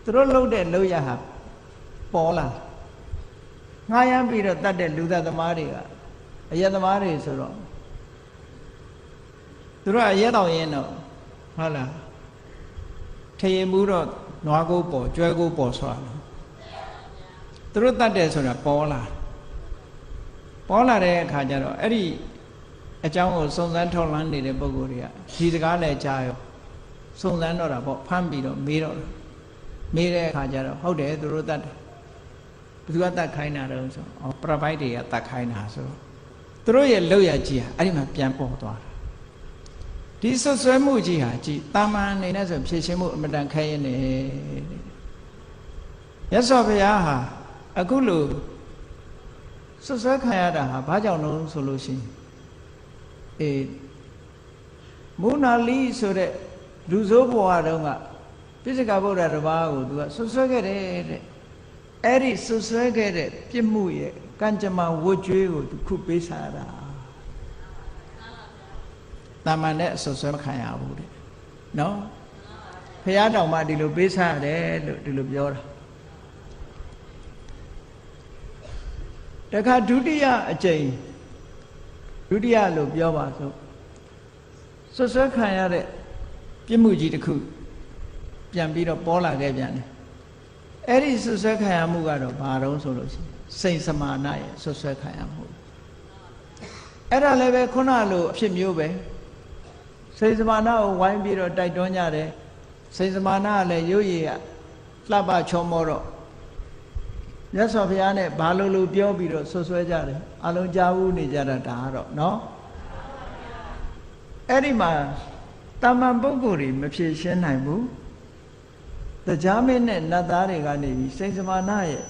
သူတို့လှုပ်တဲ့လှုပ်ရဟာပေါ်လာငှားရမ်းပြီးတော့တတ်တဲ့လူသားသမားတွေကအရက်သမားတွေဆိုတော့သူတို့အရက်တော်ရင်တော့ဟုတ်လားထရင်မှုတော့နွားကိုပေါ်ကျွဲကိုပေါ်ဆွာသူတို့တတ်တယ်ဆိုတာပေါ်လာတဲ့အခါကျတော့အဲ့ဒီအကြောင်းကိုစုံစမ်းထောက်လှမ်းနေတဲ့ပုဂ္ဂိုလ်တွေကဒီစကားလည်းကြားရောစုံစမ်းတော့တာပေါ့ဖမ်းပြီးတော့မေးတဲ့အခါကျတော့ဟုတ်တယ်သူတို့တတ်တယ်ဘယ်သူကတတ်ခိုင်းတာတော့ဆိုပရပိုက်တွေကတတ်ခိုင်းတာဆိုတော့သူတို့ရဲ့လောက်ရကြီးဟာအဲ့ဒီမှာပြန်ပေါ်သွားတာဒီဆွဆွဲမှုကြီးဟာကြည်တာမန်အနေနဲ့ဆိုဖြည့်ရှင်းမှုအမတန်ခဲရင်နေမြတ်စွာဘုရားဟာအခုလိုဆွဆွဲခံရတာဟာဘာကြောင့်လို့ဆိုလို့ရှိရင်မုနာလီဆိုတဲ့လူဆိုးဘဝတုန်းကပိဿကဗုဒ္ဓတစ်ပါးကိုသူကဆွဆွဲခဲ့တယ်တဲ့အဲ့ဒီဆွဆွဲခဲ့တဲ့ပြစ်မှုရဲ့ ကံကြမ္မာဝတ်ကြွေးကိုသူခုပေးစားတာတာမန်နဲ့ဆွဆွဲမခံရဘူးတဲ့နော်ဖះတောင်မှဒီလိုပေးစားရတယ်လို့ဒီလိုပြောတာတခါဒုတိယအကြိမ်ဒုတိယလို့ပြောပါစို့ဆွဆွဲခံရတဲ့ပြစ်မှုကြီးတစ်ခုပြန်ပြီးတော့ပေါ်လာခဲ့ပြန်တယ်အဲ့ဒီဆွဆွဲခံရမှုကတော့ဘာတုံးဆိုလို့ရှိရင်စိတ်စမာနရဲ့ဆွဆွဲခံရမှုအဲ့ဒါလည်းပဲခုနလိုအဖြစ်မျိုးပဲစိတ်စမာနကိုဝိုင်းပြီးတော့တိုက်တွန်းကြတယ်စိတ်စမာနကလည်းရုပ်ရည်ကလှပချောမောတော့မြတ်စွာဘုရားနဲ့ဘာလို့ပြောပြီးတော့ဆွဆွဲကြတယ်အလုံးကြားဘူးနေကြတာဒါကတော့နော်အဲ့ဒီမှာတာမန်ပုဂ္ဂိုလ်တွေမဖြေရှင်းနိုင်ဘူးတရားမင်းနဲ့နတ်သားတွေကနေပြီးစိတ်စမာနရဲ့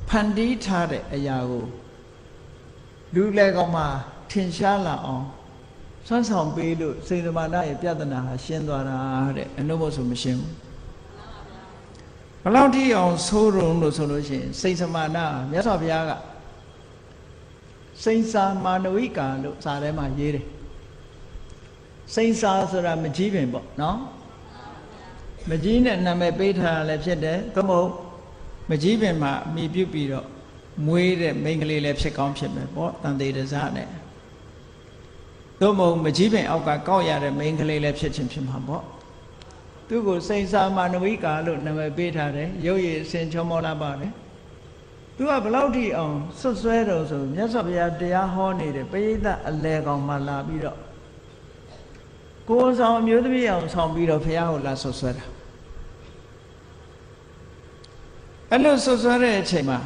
ဖန်တီးထားတဲ့အရာကိုလူလေကောင်မှထင်ရှားလာအောင်စွမ်းဆောင်ပေးလို့စိတ်စမာနရဲ့ပြဿနာဟာရှင်းသွားတာတဲ့အနုမို့ဆိုမရှင်းဘူးဘယ်လောက်ထိအောင်ဆိုးရုံလို့ဆိုလို့ရှိရင်စိတ်စမာနမြတ်စွာဘုရားကစိတ်စာမာနဝိကာလို့စာထဲမှာရေးတယ်စိတ်စာဆိုတာမကြီးပင်ပေါ့နော်မကြီးနဲ့နာမည်ပေးထားတာလည်းဖြစ်တယ်သို့မဟုတ်မကြီးပင်မှာအမိပြုတ်ပြီးတော့မွေးတဲ့မိန်းကလေးလည်းဖြစ်ကောင်းဖြစ်မယ်ပေါ့တန်သေးတစားနဲ့သို့မဟုတ်မကြီးပင်အောက်ကကောက်ရတဲ့မိန်းကလေးလည်းဖြစ်ချင်းဖြစ်မှာပေါ့သူကိုစိတ်စာမာနဝိကာလို့နာမည်ပေးထားတယ်ရုပ်ရည်အစဉ်ချောမောလာပါတယ်သူကဘလောက်ထိအောင်ဆွတ်ဆွဲတော့ဆိုမြတ်စွာဘုရားတရားဟောနေတဲ့ပရိသတ်အလဲကောင်မှလာပြီးတော့ကိုယ်ဆောင်အမျိုးသမီးအောင်ဆောင်ပြီးတော့ဘုရားကိုလာဆွတ်ဆွဲတာအဲ့လိုဆွတ်ဆွဲတဲ့အချိန်မှာ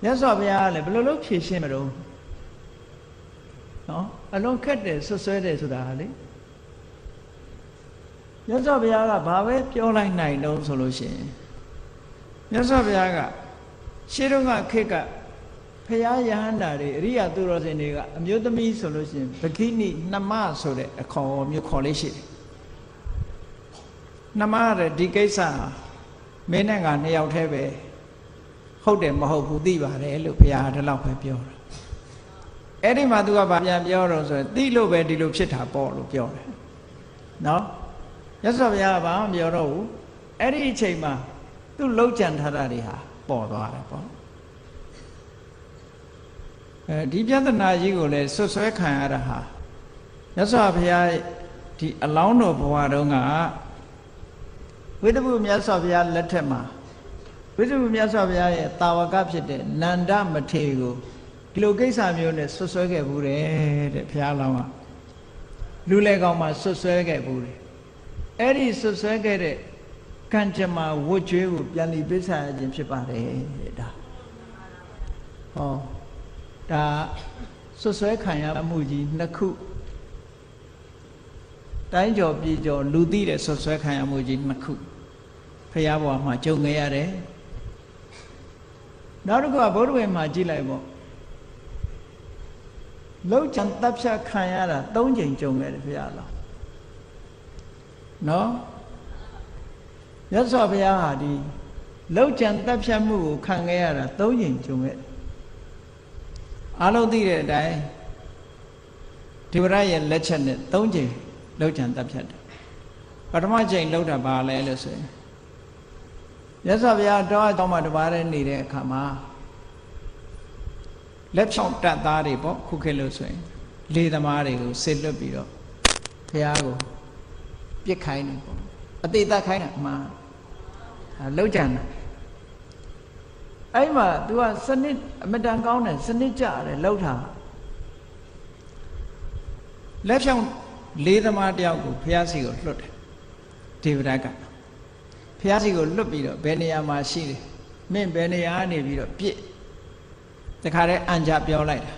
မြတ်စွာဘုရားကလည်းဘယ်လိုလုပ်ဖြေရှင်းမလို့နော်အလုံးခက်တယ်ဆွတ်ဆွဲတယ်ဆိုတာဟာလေမြတ်စွာဘုရားကဘာပဲပြောလိုက်နိုင်တော့ဆိုလို့ရှိရင်မြတ်စွာဘုရားကရှေးတုန်းကခေတ်ကဖရာယဟန္တာတွေအရိယသူတော်စင်တွေကအမျိုးသမီးဆိုလို့ရှိရင်ဗခိနိနှမဆိုတဲ့အခေါ်မျိုးခေါ်လေးရှိတယ်နှမရတဲ့ဒီကိစ္စမင်းနဲ့ကနှစ်ယောက်တည်းပဲဟုတ်တယ်မဟုတ်ဘူးသိပါတယ်လို့ဘုရားဒီလောက်ပဲပြောတာအဲ့ဒီမှာသူကဗာပြန်ပြောတော့ဆိုရင်သိလို့ပဲဒီလိုဖြစ်တာပေါ့လို့ပြောတယ်နော်မြတ်စွာဘုရားကဘာမှမပြောတော့ဘူးအဲ့ဒီအချိန်မှာသူ့လုံးကြံထားတာတွေဟာပေါ်သွားတယ်ပေါ့ဒီပြဿနာကြီးကိုလည်းဆွဆွဲခံရတာဟာမြတ်စွာဘုရားဒီအလောင်းတော်ဘဝတုန်းကဝိတ္တပုမြတ်စွာဘုရားလက်ထက်မှာဝိတ္တပုမြတ်စွာဘုရားရဲ့တာဝကဖြစ်တဲ့နန္ဒမထေရကိုဒီလိုကိစ္စမျိုးနဲ့ဆွဆွဲခဲ့ဘူးတဲ့ဘုရားလောင်းကလူလေကောင်မှဆွဆွဲခဲ့ဘူးတယ်အဲ့ဒီဆွဆွဲခဲ့တဲ့ကံကြမ္မာဝတ်ကြွေးကိုပြန်လည်ပေးစားရခြင်းဖြစ်ပါတယ်ဒါဟောဒါဆွဆွဲခံရမှုကြီးနှစ်ခုတိုင်းကျော်ပြည်ကျော်လူသိတဲ့ဆွဆွဲခံရမှုကြီးနှစ်ခုဖရာဘဝမှာကြုံခဲ့ရတယ်နောက်တစ်ခုကဗုဒ္ဓဝေမှာကြည့်လိုက်ပေါ့လောက်ချံတပ်ဖြတ်ခံရတာ၃ချိန်ကြုံခဲ့တယ်ဖရာလောနော်မြတ်စွာဘုရားဟာဒီလောက်ချံတပ်ဖြတ်မှုကိုခံခဲ့ရတာ၃ချိန်ကြုံခဲ့အားလုံးသိတဲ့အတိုင်းဒီဝရရဲ့လက်ချက်နဲ့၃ချိန်လောက်ချံတပ်ဖြတ်တယ်ပထမချိန်လောက်တာဘာလဲလို့ဆိုရင်မြတ်စွာဘုရားတောအကြောင်းမှာတပါးတည်းနေတဲ့အခါမှာလက်ဖြောင့်တပ်သားတွေပေါ့ခုခေတ်လို့ဆိုရင်လေသမားတွေကိုဆေလွတ်ပြီးတော့ဘုရားကိုပြစ်ခိုင်းတယ်ပေါ့အသေးသက်ခိုင်းတာမှာလောက်ကြံတာအဲ့မှာ तू ကစနစ်အမတန်ကောင်းတယ်စနစ်ကြတယ်လောက်တာလက်ဖြောင့်လေးသမားတယောက်ကိုဘုရားစီကိုလွတ်တယ်ဒေဝရတ်ကဘုရားစီကိုလွတ်ပြီးတော့ဘယ်နေရာမှာရှိတယ်မင်းဘယ်နေရာကနေပြီးတော့ပြစ်တခါတည်းအံကြပြောလိုက်တာ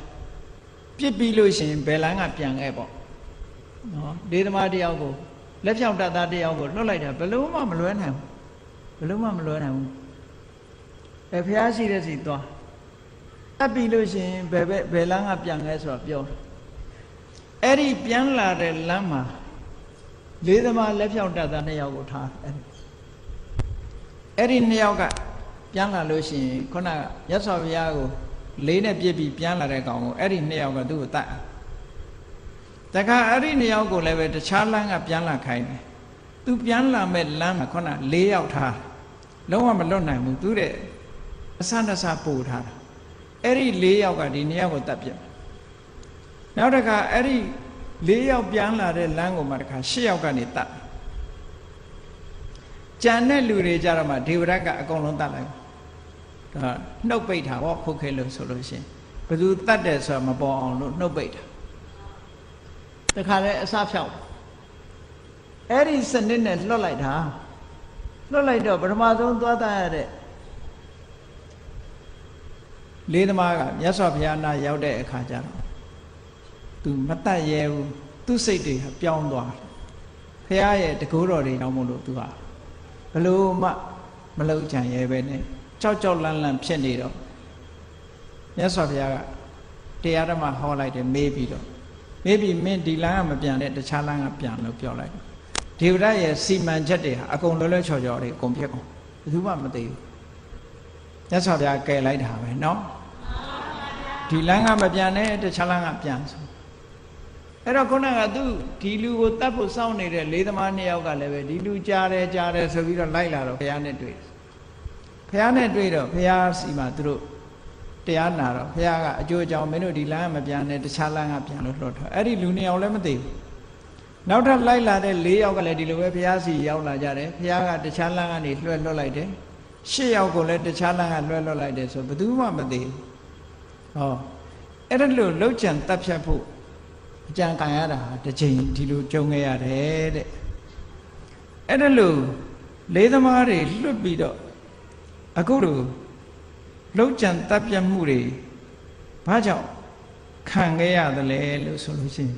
ပြစ်ပြီးလို့ရှိရင်ဘယ်လန်းကပြန်ခဲ့ပေါ့နော်လေးသမားတယောက်ကိုလက်ဖြောင့်တတ်သားတယောက်ကိုလွတ်လိုက်တာဘယ်လို့မှမလွဲနိုင်ဘူးဘယ်လို့မှမလွဲနိုင်ဘူးဘုရားရှိတဲ့စီသွားတတ်ပြီးလို့ရှိရင်ဘယ်လန်းကပြန်ခဲ့ဆိုတော့ပြောအဲ့ဒီပြန်လာတဲ့လမ်းမှာလေးသမားလက်ဖြောင့်တတ်သား2ယောက်ကိုထားအဲ့ဒီ2ယောက်က ပြန်လာလို့ရှိရင်ခုနမြတ်စွာဘုရားကိုလေးနဲ့ပြစ်ပြီးပြန်လာတဲ့ကောင်ကိုအဲ့ဒီ2ယောက်ကသူ့ကိုတတ်တခါအဲ့ဒီ2ယောက်ကိုလည်းပဲတခြားလမ်းကပြန်လာခိုင်းတယ်သူပြန်လာမဲ့လမ်းမှာခုန4ယောက်ထားလုံးဝမလွတ်နိုင်ဘူးသူတဲ့အဆန်းတဆပို့ထားတာအဲ့ဒီ4ယောက်ကဒီ2ယောက်ကိုတတ်ပြစ်နောက်တခါအဲ့ဒီ4ယောက်ပြန်လာတဲ့လမ်းကိုမှတခါ8ယောက်ကနေတတ်ကြံတဲ့လူတွေကြတော့မှဒေဝရတ်ကအကုန်လုံးတတ်လိုက်ဒါနှုတ်ပိတ်တာဟောခုတ်ခဲလို့ဆိုလို့ရှိရင်ဘယ်သူတတ်တယ်ဆိုတာမပေါ်အောင်လို့နှုတ်ပိတ်တာတခါလဲအစဖြောက်အဲ့ဒီစနစ်နဲ့လွတ်လိုက်တာလွတ်လိုက်တော့ပထမဆုံးသွားတတ်ရတဲ့လေးသမားကမြတ်စွာဘုရားနာရောက်တဲ့အခါကျတော့သူမတတ်ရဲဘူးသူ့စိတ်တွေပြောင်းသွားတယ်ဘုရားရဲ့တကူတော်တွေကြောင့်မို့လို့သူကဘလို့မှမလုံချင်ရဲပဲနဲ့ကြောက်လန့်ဖြစ်နေတော့မြတ်စွာဘုရားကတရားဓမ္မဟောလိုက်တယ်မေးပြီးတော့မေးပြီးမင်းဒီလမ်းကမပြန်တဲ့တခြားလမ်းကပြန်လို့ပြောလိုက်ဒေဝရတ်ရဲ့စီမံချက်တွေဟာအကုန်လွယ်ချော်တွေအကုန်ဖြစ်ကုန်ဘယ်သူမှမသိဘူးမြတ်စွာဘုရားကယ်လိုက်တာပဲเนาะဒီလမ်းကမပြန်နဲ့တခြားလမ်းကပြန်ဆိုအဲ့တော့ခုနကသူဒီလူကိုတတ်ဖို့စောင့်နေတဲ့လေးသမား2ယောက်ကလည်းပဲဒီလူကြားတယ်ဆိုပြီးတော့လိုက်လာတော့ဘုရားနဲ့တွေ့ဘုရားနဲ့တွေ့တော့ဘုရားစီမှာသူတို့တရားနာတော့ဘုရားကအကျိုးအကြောင်းမင်းတို့ဒီလမ်းကမပြန်နဲ့တခြားလမ်းကပြန်လို့လွှတ်ထားအဲ့ဒီလူ2ယောက်လည်းမသိဘူးနောက်ထပ်လိုက်လာတဲ့4ယောက်ကလည်းဒီလိုပဲဘုရားစီရောက်လာကြတယ်ဘုရားကတခြားလမ်းကနေလွှတ်လိုက်တယ်8ယောက်ကိုလည်းတခြားလမ်းကလွှတ်လိုက်တယ်ဆိုဘယ်သူမှမသိဘူးဟောအဲ့ဒါလို့လှုပ်ကြံတပ်ဖြတ်ဖို့အကြံခံရတာတစ်ချိန်ဒီလိုကြုံခဲ့ရတယ်တဲ့အဲ့ဒါလို့လေးသမားတွေလွတ်ပြီးတော့အခုလိုလှုပ်ကြံတပ်ပြတ်မှုတွေဘာကြောင့်ခံခဲ့ရသလဲလို့ဆိုလို့ရှိရင်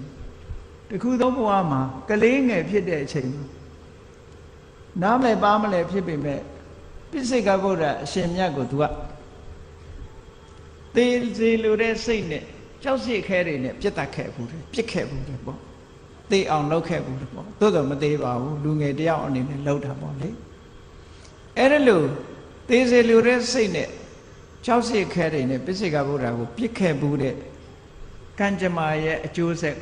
တခုသောဘဝမှာကလေးငယ်ဖြစ်တဲ့အချိန်မှာနားမလဲပါမလဲဖြစ်ပေမဲ့ပိစိကဗုဒ္ဓအရှင်မြတ်ကိုသူကသေစီလိုတဲ့စိတ်နဲ့ကြောက်စိတ်ခဲတွေနဲ့ပြစ်တတ်ခဲ့ဘူးတယ်ပြစ်ခဲ့ဘူးတယ်ပေါ့သေအောင်လုပ်ခဲ့ဘူးတယ်ပေါ့သို့တော်မသေးပါဘူးလူငယ်တယောက်အနေနဲ့လှုပ်တာပေါ့လေအဲ့ဒါလို့သေစီလိုတဲ့စိတ်နဲ့ကြောက်စိတ်ခဲတွေနဲ့ပိစိကဗုဒ္ဓကိုပြစ်ခဲ့ဘူးတဲ့ကံကြမ္မာရဲ့အကျိုးဆက်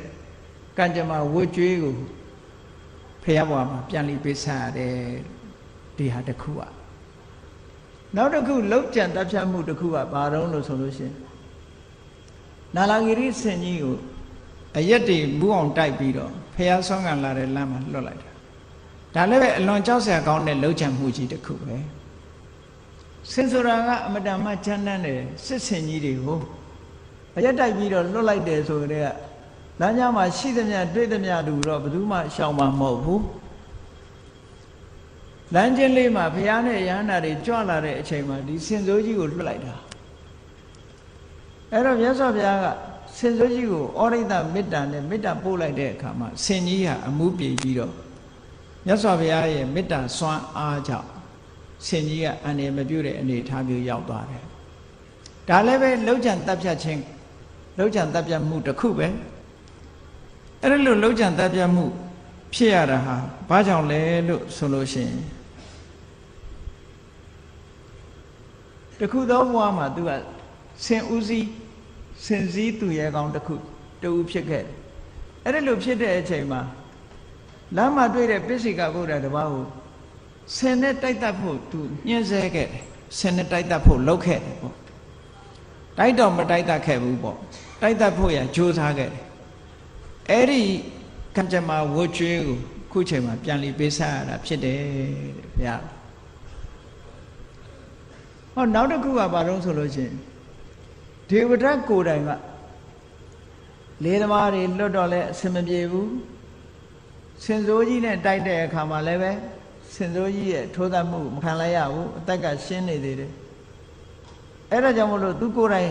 ကံကြမ္မာဝတ်ကြွေးကိုဖះဘွားမှာပြန်လီပေးဆက်ရတယ်ဒီဟာတစ်ခုอ่ะနောက်တစ်ခုလောက်ကြံတပ်ဖြတ်မှုတစ်ခုကဘာတုံးလို့ဆိုလို့ရှိရင်နာလာဂိရိဆင်ကြီးကိုအရက်တွေမူးအောင်တိုက်ပြီးတော့ဖះဆောင်းကန်လာတဲ့လမ်းမှာလွတ်လိုက်တာဒါလည်းပဲအလွန်ကြောက်စရာကောင်းတဲ့လောက်ကြံမှုကြီးတစ်ခုပဲစင်ဆိုတာကအမတန်မှချမ်းသာတဲ့စစ်စင်ကြီးတွေကိုအရက်တိုက်ပြီးတော့လွတ်လိုက်တယ်ဆိုတဲ့ကလမ်းကြားမှာရှိသမျှတွေ့သမျှတူတော့ဘယ်သူမှရှောင်မှာမဟုတ်ဘူးလမ်းချင်းလေးမှာဘုရားနဲ့ရဟန္တာတွေကြွလာတဲ့အချိန်မှာဒီစင်စိုးကြီးကိုလွတ်လိုက်တာအဲ့တော့မြတ်စွာဘုရားကစင်စိုးကြီးကိုဩရိတမေတ္တာနဲ့မေတ္တာပို့လိုက်တဲ့အခါမှာစင်ကြီးဟာအမှုပြေပြီးတော့မြတ်စွာဘုရားရဲ့မေတ္တာစွမ်းအားကြောင့်စင်ကြီးကအန္တရာယ်မပြုတဲ့အနေအထားမျိုးရောက်သွားတယ်ဒါလည်းပဲလှုပ်ကြံတပ်ဖြတ်ခြင်းလှုပ်ကြံတပ်ဖြတ်မှုတစ်ခုပဲအဲ့ဒါလို့လှုပ်ကြံတပ်ဖြတ်မှုဖြစ်ရတာဟာဘာကြောင့်လဲလို့ဆိုလို့ရှိရင်တခုသောဘဝမှာသူကဆင်ဦးစီးဆင်စည်းသူရဲကောင်းတစ်ခုတူဖြစ်ခဲ့တယ်အဲ့ဒါလို့ဖြစ်တဲ့အချိန်မှာလမ်းမှာတွေ့တဲ့ပိစိကဗုဒ္ဓတပါးကိုဆင်နဲ့တိုက်တတ်ဖို့သူညှင်းဆဲခဲ့တယ်ဆင်နဲ့တိုက်တတ်ဖို့လုပ်ခဲ့တယ်ပေါ့တိုက်တော့မတိုက်တတ်ခဲ့ဘူးပေါ့တိုက်တတ်ဖို့ရကြိုးစားခဲ့တယ်အဲ့ဒီကံကြမ္မာဝတ်ကြွေးကိုခုချိန်မှာပြန်လီပေးဆက်ရတာဖြစ်တယ်တဲ့ဗျာဟောနောက်တစ်ခုကဘာလို့ဆိုလို့ရှိရင်ဒေဝဒတ်ကိုယ်တိုင်ကလေးသမားတွေလွတ်တော့လဲအဆင်မပြေဘူးစင်စိုးကြီးနဲ့တိုက်တဲ့အခါမှာလည်းပဲစင်စိုးကြီးရဲ့ထိုးသတ်မှုမခံလိုက်ရဘူးအသက်ကရှင်းနေသေးတယ်အဲ့ဒါကြောင့်မလို့သူကိုယ်တိုင်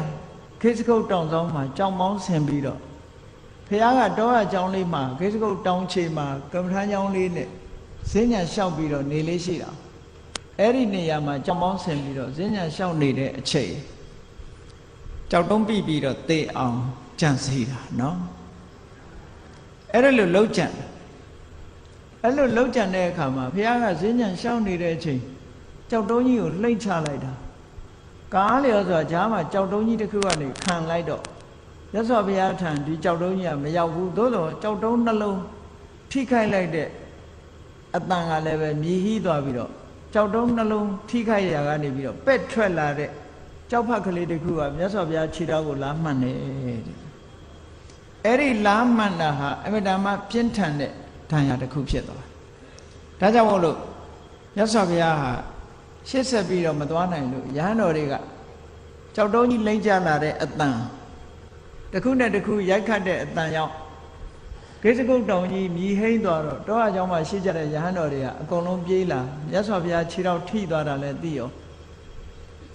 ခေစကုတ်တောင်ဆောင်မှာကြောင်မောင်းဆင်ပြီးတော့ဖះကတော့အကြောင်းလေးမှာခေစကုတ်တောင်ချေမှာကမ္မထာကြောင်းလေးနဲ့ဈဉ္ညာလျှောက်ပြီးတော့နေလေးရှိတာအဲ့ဒီနေရာမှာကြောင်မောင်းဆင်ပြီးတော့ဈဉ္ညာလျှောက်နေတဲ့အချိန်ကြောက်တုံးပြီးတော့သေအောင်ကြံစီတာနော်အဲ့ဒါလို့လှုပ်ကြံအဲ့လိုလှုပ်ကြံတဲ့အခါမှာဘုရားကဈဉ္ညာလျှောက်နေတဲ့အချိန်ကြောက်တုံးကြီးကိုလှိမ့်ချလိုက်တာ ကားလျော်ဆိုတာဂျားမှာကြောက်တုံးကြီးတစ်ခုကနေခံလိုက်တော့မြတ်စွာဘုရားထံဒီကြောက်တုံးကြီးကမရောက်ဘူးသို့တော့ကြောက်တုံးနှလုံးထိခိုက်လိုက်တဲ့အတန်ကလည်းပဲမြည်ဟီးသွားပြီးတော့ကြောက်တုံးနှလုံးထိခိုက်ရာကနေပြီးတော့ပက်ထွက်လာတဲ့ကြောက်ဖက်ကလေးတစ်ခုကမြတ်စွာဘုရားခြေတော်ကိုလာမှန်တယ်အဲ့ဒီလာမှန်တာဟာအမြဲတမ်းပြင်းထန်တဲ့ဒဏ်ရာတစ်ခုဖြစ်သွားဒါကြောင့်မို့လို့မြတ်စွာဘုရားဟာရှေ့ဆက်ပြီးတော့မသွားနိုင်လို့ရဟန်းတော်တွေကကြောက်တုံးကြီးလိမ့်ကျလာတဲ့အတန်တစ်ခုနဲ့တစ်ခုရိုက်ခတ်တဲ့အတန်ရောက်ဂိဇဂုတ်တောင်ကြီးမြည်ဟိမ့်သွားတော့တောအကြောင်းမှာရှိကြတဲ့ရဟန်းတော်တွေကအကုန်လုံးပြေးလာမြတ်စွာဘုရားခြေတော်ထိသွားတာလည်းသိရော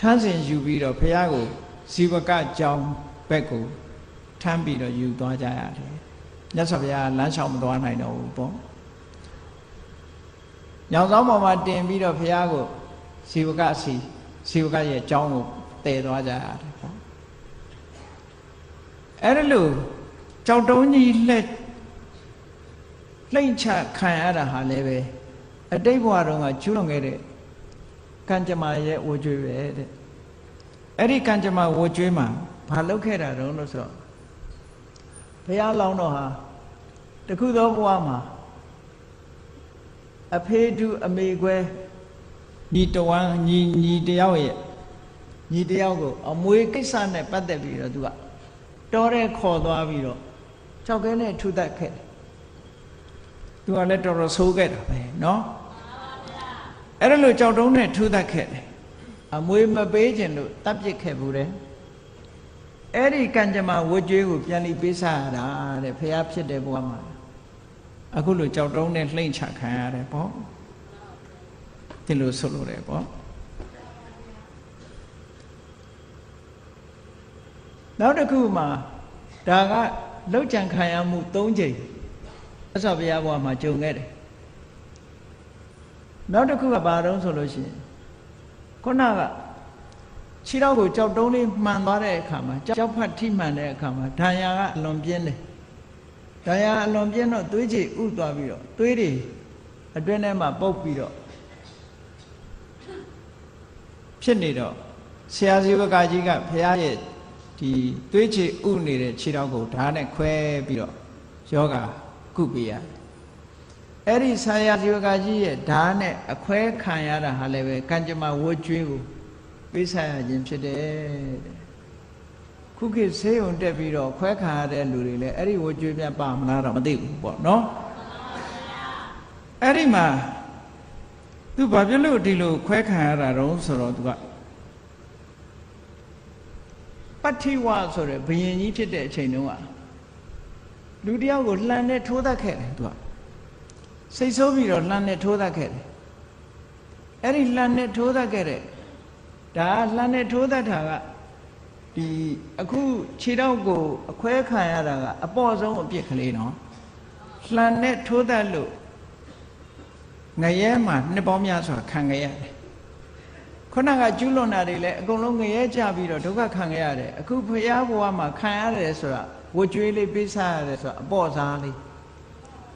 ထမ်းစဉ်ယူပြီးတော့ဘုရားကိုဇီဝကကြောင်းဘက်ကိုထမ်းပြီးတော့ယူသွားကြရတယ်မြတ်စွာဘုရားလမ်းလျှောက်မသွားနိုင်တော့ဘူးပေါ့ညောင်ဆောင်ပေါ်မှာတင်ပြီးတော့ဘုရားကိုဇီဝကရဲ့ကြောင်းကိုတည်သွားကြရတယ်ပေါ့အဲ့ဒါလို့ကြောက်တုံးကြီးလှိမ့်ချခံရတာဟာလည်းပဲအတိတ်ဘဝတုန်းကကျူးလွန်ခဲ့တဲ့ကံကြမ္မာရဲ့ဝကြွေးပဲတဲ့အဲ့ဒီကံကြမ္မာဝကြွေးမှာဘာလုပ်ခဲ့တာတုန်းလို့ဆိုတော့ဘုရားလောင်းတော်ဟာတခုသောဘဝမှာအဖေတူအမေခွဲညီတဝမ်းညီတယောက်ရဲ့ညီတယောက်ကိုအမွေကိစ္စနဲ့ပတ်သက်ပြီးတော့သူကတော်တဲ့ခေါ်သွားပြီးတော့ကြောက်ကဲနဲ့ထူသက်ခဲ့သူကလည်းတော်တော်ဆိုးခဲ့တာပဲเนาะအဲ့ဒါလို့ကြောက်တုံးနဲ့ထူသက်ခဲ့တယ်အမွေမပေးခြင်းလို့တပ်ပစ်ခဲ့ဘူးတဲ့အဲ့ဒီကံကြမ္မာဝတ်ကြွေးကိုပြန်ပြီးပေးစားရတာတဲ့ဖះဖြစ်တဲ့ဘဝမှာအခုလိုကြောက်တုံးနဲ့လှိမ့်ချခံရတယ်ပေါ့ဒီလိုဆိုလို့တယ်ပေါ့နောက်တစ်ခုမှာဒါကလောက်ကြံခံရမှု၃ချိန်အဆောဘုရားဘဝမှာကြုံခဲ့တယ်နောက်တစ်ခုကဘာတုံးဆိုလို့ရှိရင်ခုနကခြေတော်ကိုကြောက်တုံးလေးမှန်သွားတဲ့အခါမှာကြောက်ဖတ်ထိမှန်တဲ့အခါမှာဒဏ်ရာကအလွန်ပြင်းတယ်ဒဏ်ရာအလွန်ပြင်းတော့သွေးကြည်ဥသွားပြီးတော့သွေးတွေအတွင်းထဲမှာပုတ်ပြီးတော့ဖြစ်နေတော့ဆရာဇီဝကကြီးကဘုရားရဲ့ဒီသွေးချေဥနေတဲ့ခြေတော်ကိုဓာတ်နဲ့ခွဲပြီးတော့ယောဂကုပေးရတယ်အဲ့ဒီဆရာဇီဝကကြီးရဲ့ဓာတ်နဲ့အခွဲခံရတာဟာလည်းပဲကံကြမ္မာဝတ်ကြွေးကိုပေးဆက်ရခြင်းဖြစ်တယ်ခုခေတ်ဆေးရုံတက်ပြီးတော့ခွဲခံရတဲ့လူတွေလည်းအဲ့ဒီဝတ်ကြွေးမြတ်ပါမလားတော့မသိဘူးပေါ့နော်အဲ့ဒီမှာသူဘာဖြစ်လို့ဒီလိုခွဲခံရတာတော့ဆိုတော့သူကပတ္ထိဝဆိုတဲ့ဘယင်ကြီးဖြစ်တဲ့အချိန်တုန်းကလူတယောက်ကိုလှန်နဲ့ထိုးတတ်ခဲ့တယ်သူကစိတ်ဆိုးပြီးတော့လှန်နဲ့ထိုးတတ်ခဲ့တယ်အဲ့ဒီလှန်နဲ့ထိုးတတ်ခဲ့တဲ့ဒါလှန်နဲ့ထိုးတတ်တာကဒီအခုခြေထောက်ကိုအခွဲခံရတာကအပေါ့ဆုံးအပြစ်ကလေးနော်လှန်နဲ့ထိုးတတ်လို့ငရဲမှာနှစ်ပေါင်းများစွာခံခဲ့ရတယ်ခုနကကျူးလွန်တာတွေလည်းအကုန်လုံးငရဲကြပြီးတော့ဒုက္ခခံခဲ့ရတယ်အခုဘုရားဘဝမှာခံရတယ်ဆိုတာဝတ်ကြွေးလေးပေးစားရတယ်ဆိုတာအပေါ့စားလေး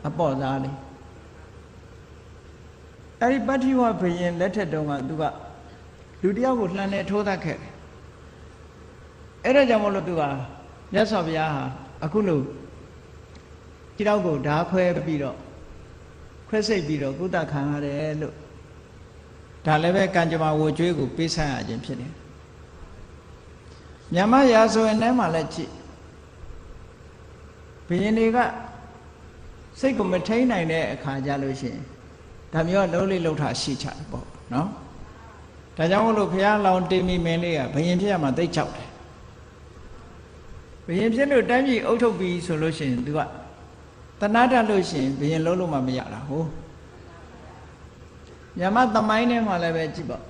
အဲ့ဒီပတ္ထိဝဘယင်လက်ထက်တုန်းကသူကလူတယောက်ကိုလှမ်းနေထိုးတတ်ခဲ့တယ်အဲ့ဒါကြောင့်မလို့သူကမြတ်စွာဘုရားဟာအခုလို့ခြေထောက်ကိုဓာခွဲပြီးတော့ခွဲစိတ်ပြီးတော့ကုသခံရတယ်လို့ဒါလည်းပဲကံကြမ္မာဝတ်ကြွေးကိုပေးဆက်ရခြင်းဖြစ်တယ်မြန်မာရာဇဝင်ထဲမှာလည်းကြည့်ဘုရင်တွေကစိတ်ကိုမထိန်နိုင်တဲ့အခါကြလို့ရှိရင်ဒါမျိုးလုံးလေးလှုပ်ထားရှိချတယ်ပေါ့နော်ဒါကြောင့်မို့လို့ဘုရားလောင်တေမီမင်းလေးကဘုရင်ဖြစ်ရမှာသိကြောက်တယ်ဘုရင်ဖြစ်လို့တိုင်းပြည်အုပ်ချုပ်ပြီးဆိုလို့ရှိရင်သူကတဏှာတတ်လို့ရှိရင်ဘုရင်လုံးလို့မှမရတာဟုတ်ညမသမိုင်းထဲမှာလည်းပဲကြည့်ပေါ့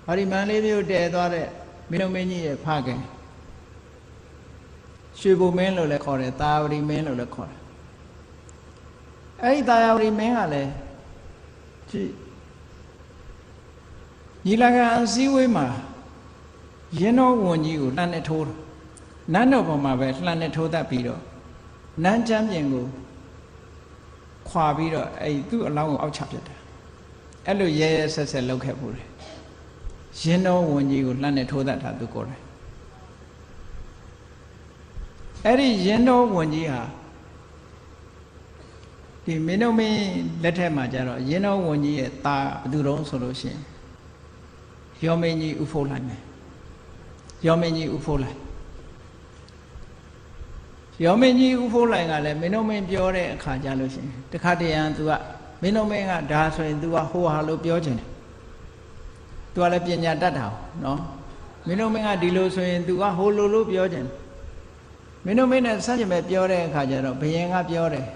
ဟာဒီမန္လေးမြို့တည်သွားတဲ့မင်းတို့မင်းကြီးရဲ့ဖခင်ရွှေဘုံမင်းလို့လည်းခေါ်တယ်တာဝရီမင်းလို့လည်းခေါ်တယ်အဲ့ဒီတာဝရီမင်းကလည်းကြည့်ညီလာခံအစည်းအဝေးမှာရင်းတော်ဝန်ကြီးကိုလှမ်းနဲ့ထိုးတယ်နန်းတော်ပေါ်မှာပဲလှမ်းနဲ့ထိုးတတ်ပြီးတော့နန်းချမ်းပြင်ကိုခွာပြီးတော့အဲ့သူ့အလောင်းကိုအောက်ချပြတ်တယ်အဲ့လိုရဲရဲဆက်ဆက်လုပ်ခဲ့ဖို့လေ ရင်းတော်ဝန်ကြီးကိုလှမ်းနဲ့ထိုးတတ်တာသူကိုယ်တိုင်အဲ့ဒီရင်းတော်ဝန်ကြီးဟာဒီမင်းတို့မင်းလက်ထက်မှာကျတော့ရင်းတော်ဝန်ကြီးရဲ့သားဘယ်သူတုံးဆိုလို့ရှိရင်ရောမင်းကြီးဥဖို့လိုက်မယ်ရောမင်းကြီးဥဖို့လိုက်ရောမင်းကြီးဥဖို့လိုက်ကလည်းမင်းတို့မင်းပြောတဲ့အခါကျလို့ရှိရင်တခါတည်းရန် तू ကမင်းတို့မင်းကဒါဆိုရင် तू ကဟိုဟာလို့ပြောချင်တယ် तू ကလည်းပညာတတ်တာနော်မင်းတို့မင်းကဒီလိုဆိုရင် तू ကဟိုလိုလို့ပြောချင်မင်းတို့မင်းနဲ့ဆက်ချင်ပဲပြောတဲ့အခါကျတော့ဘယင်ကပြောတယ်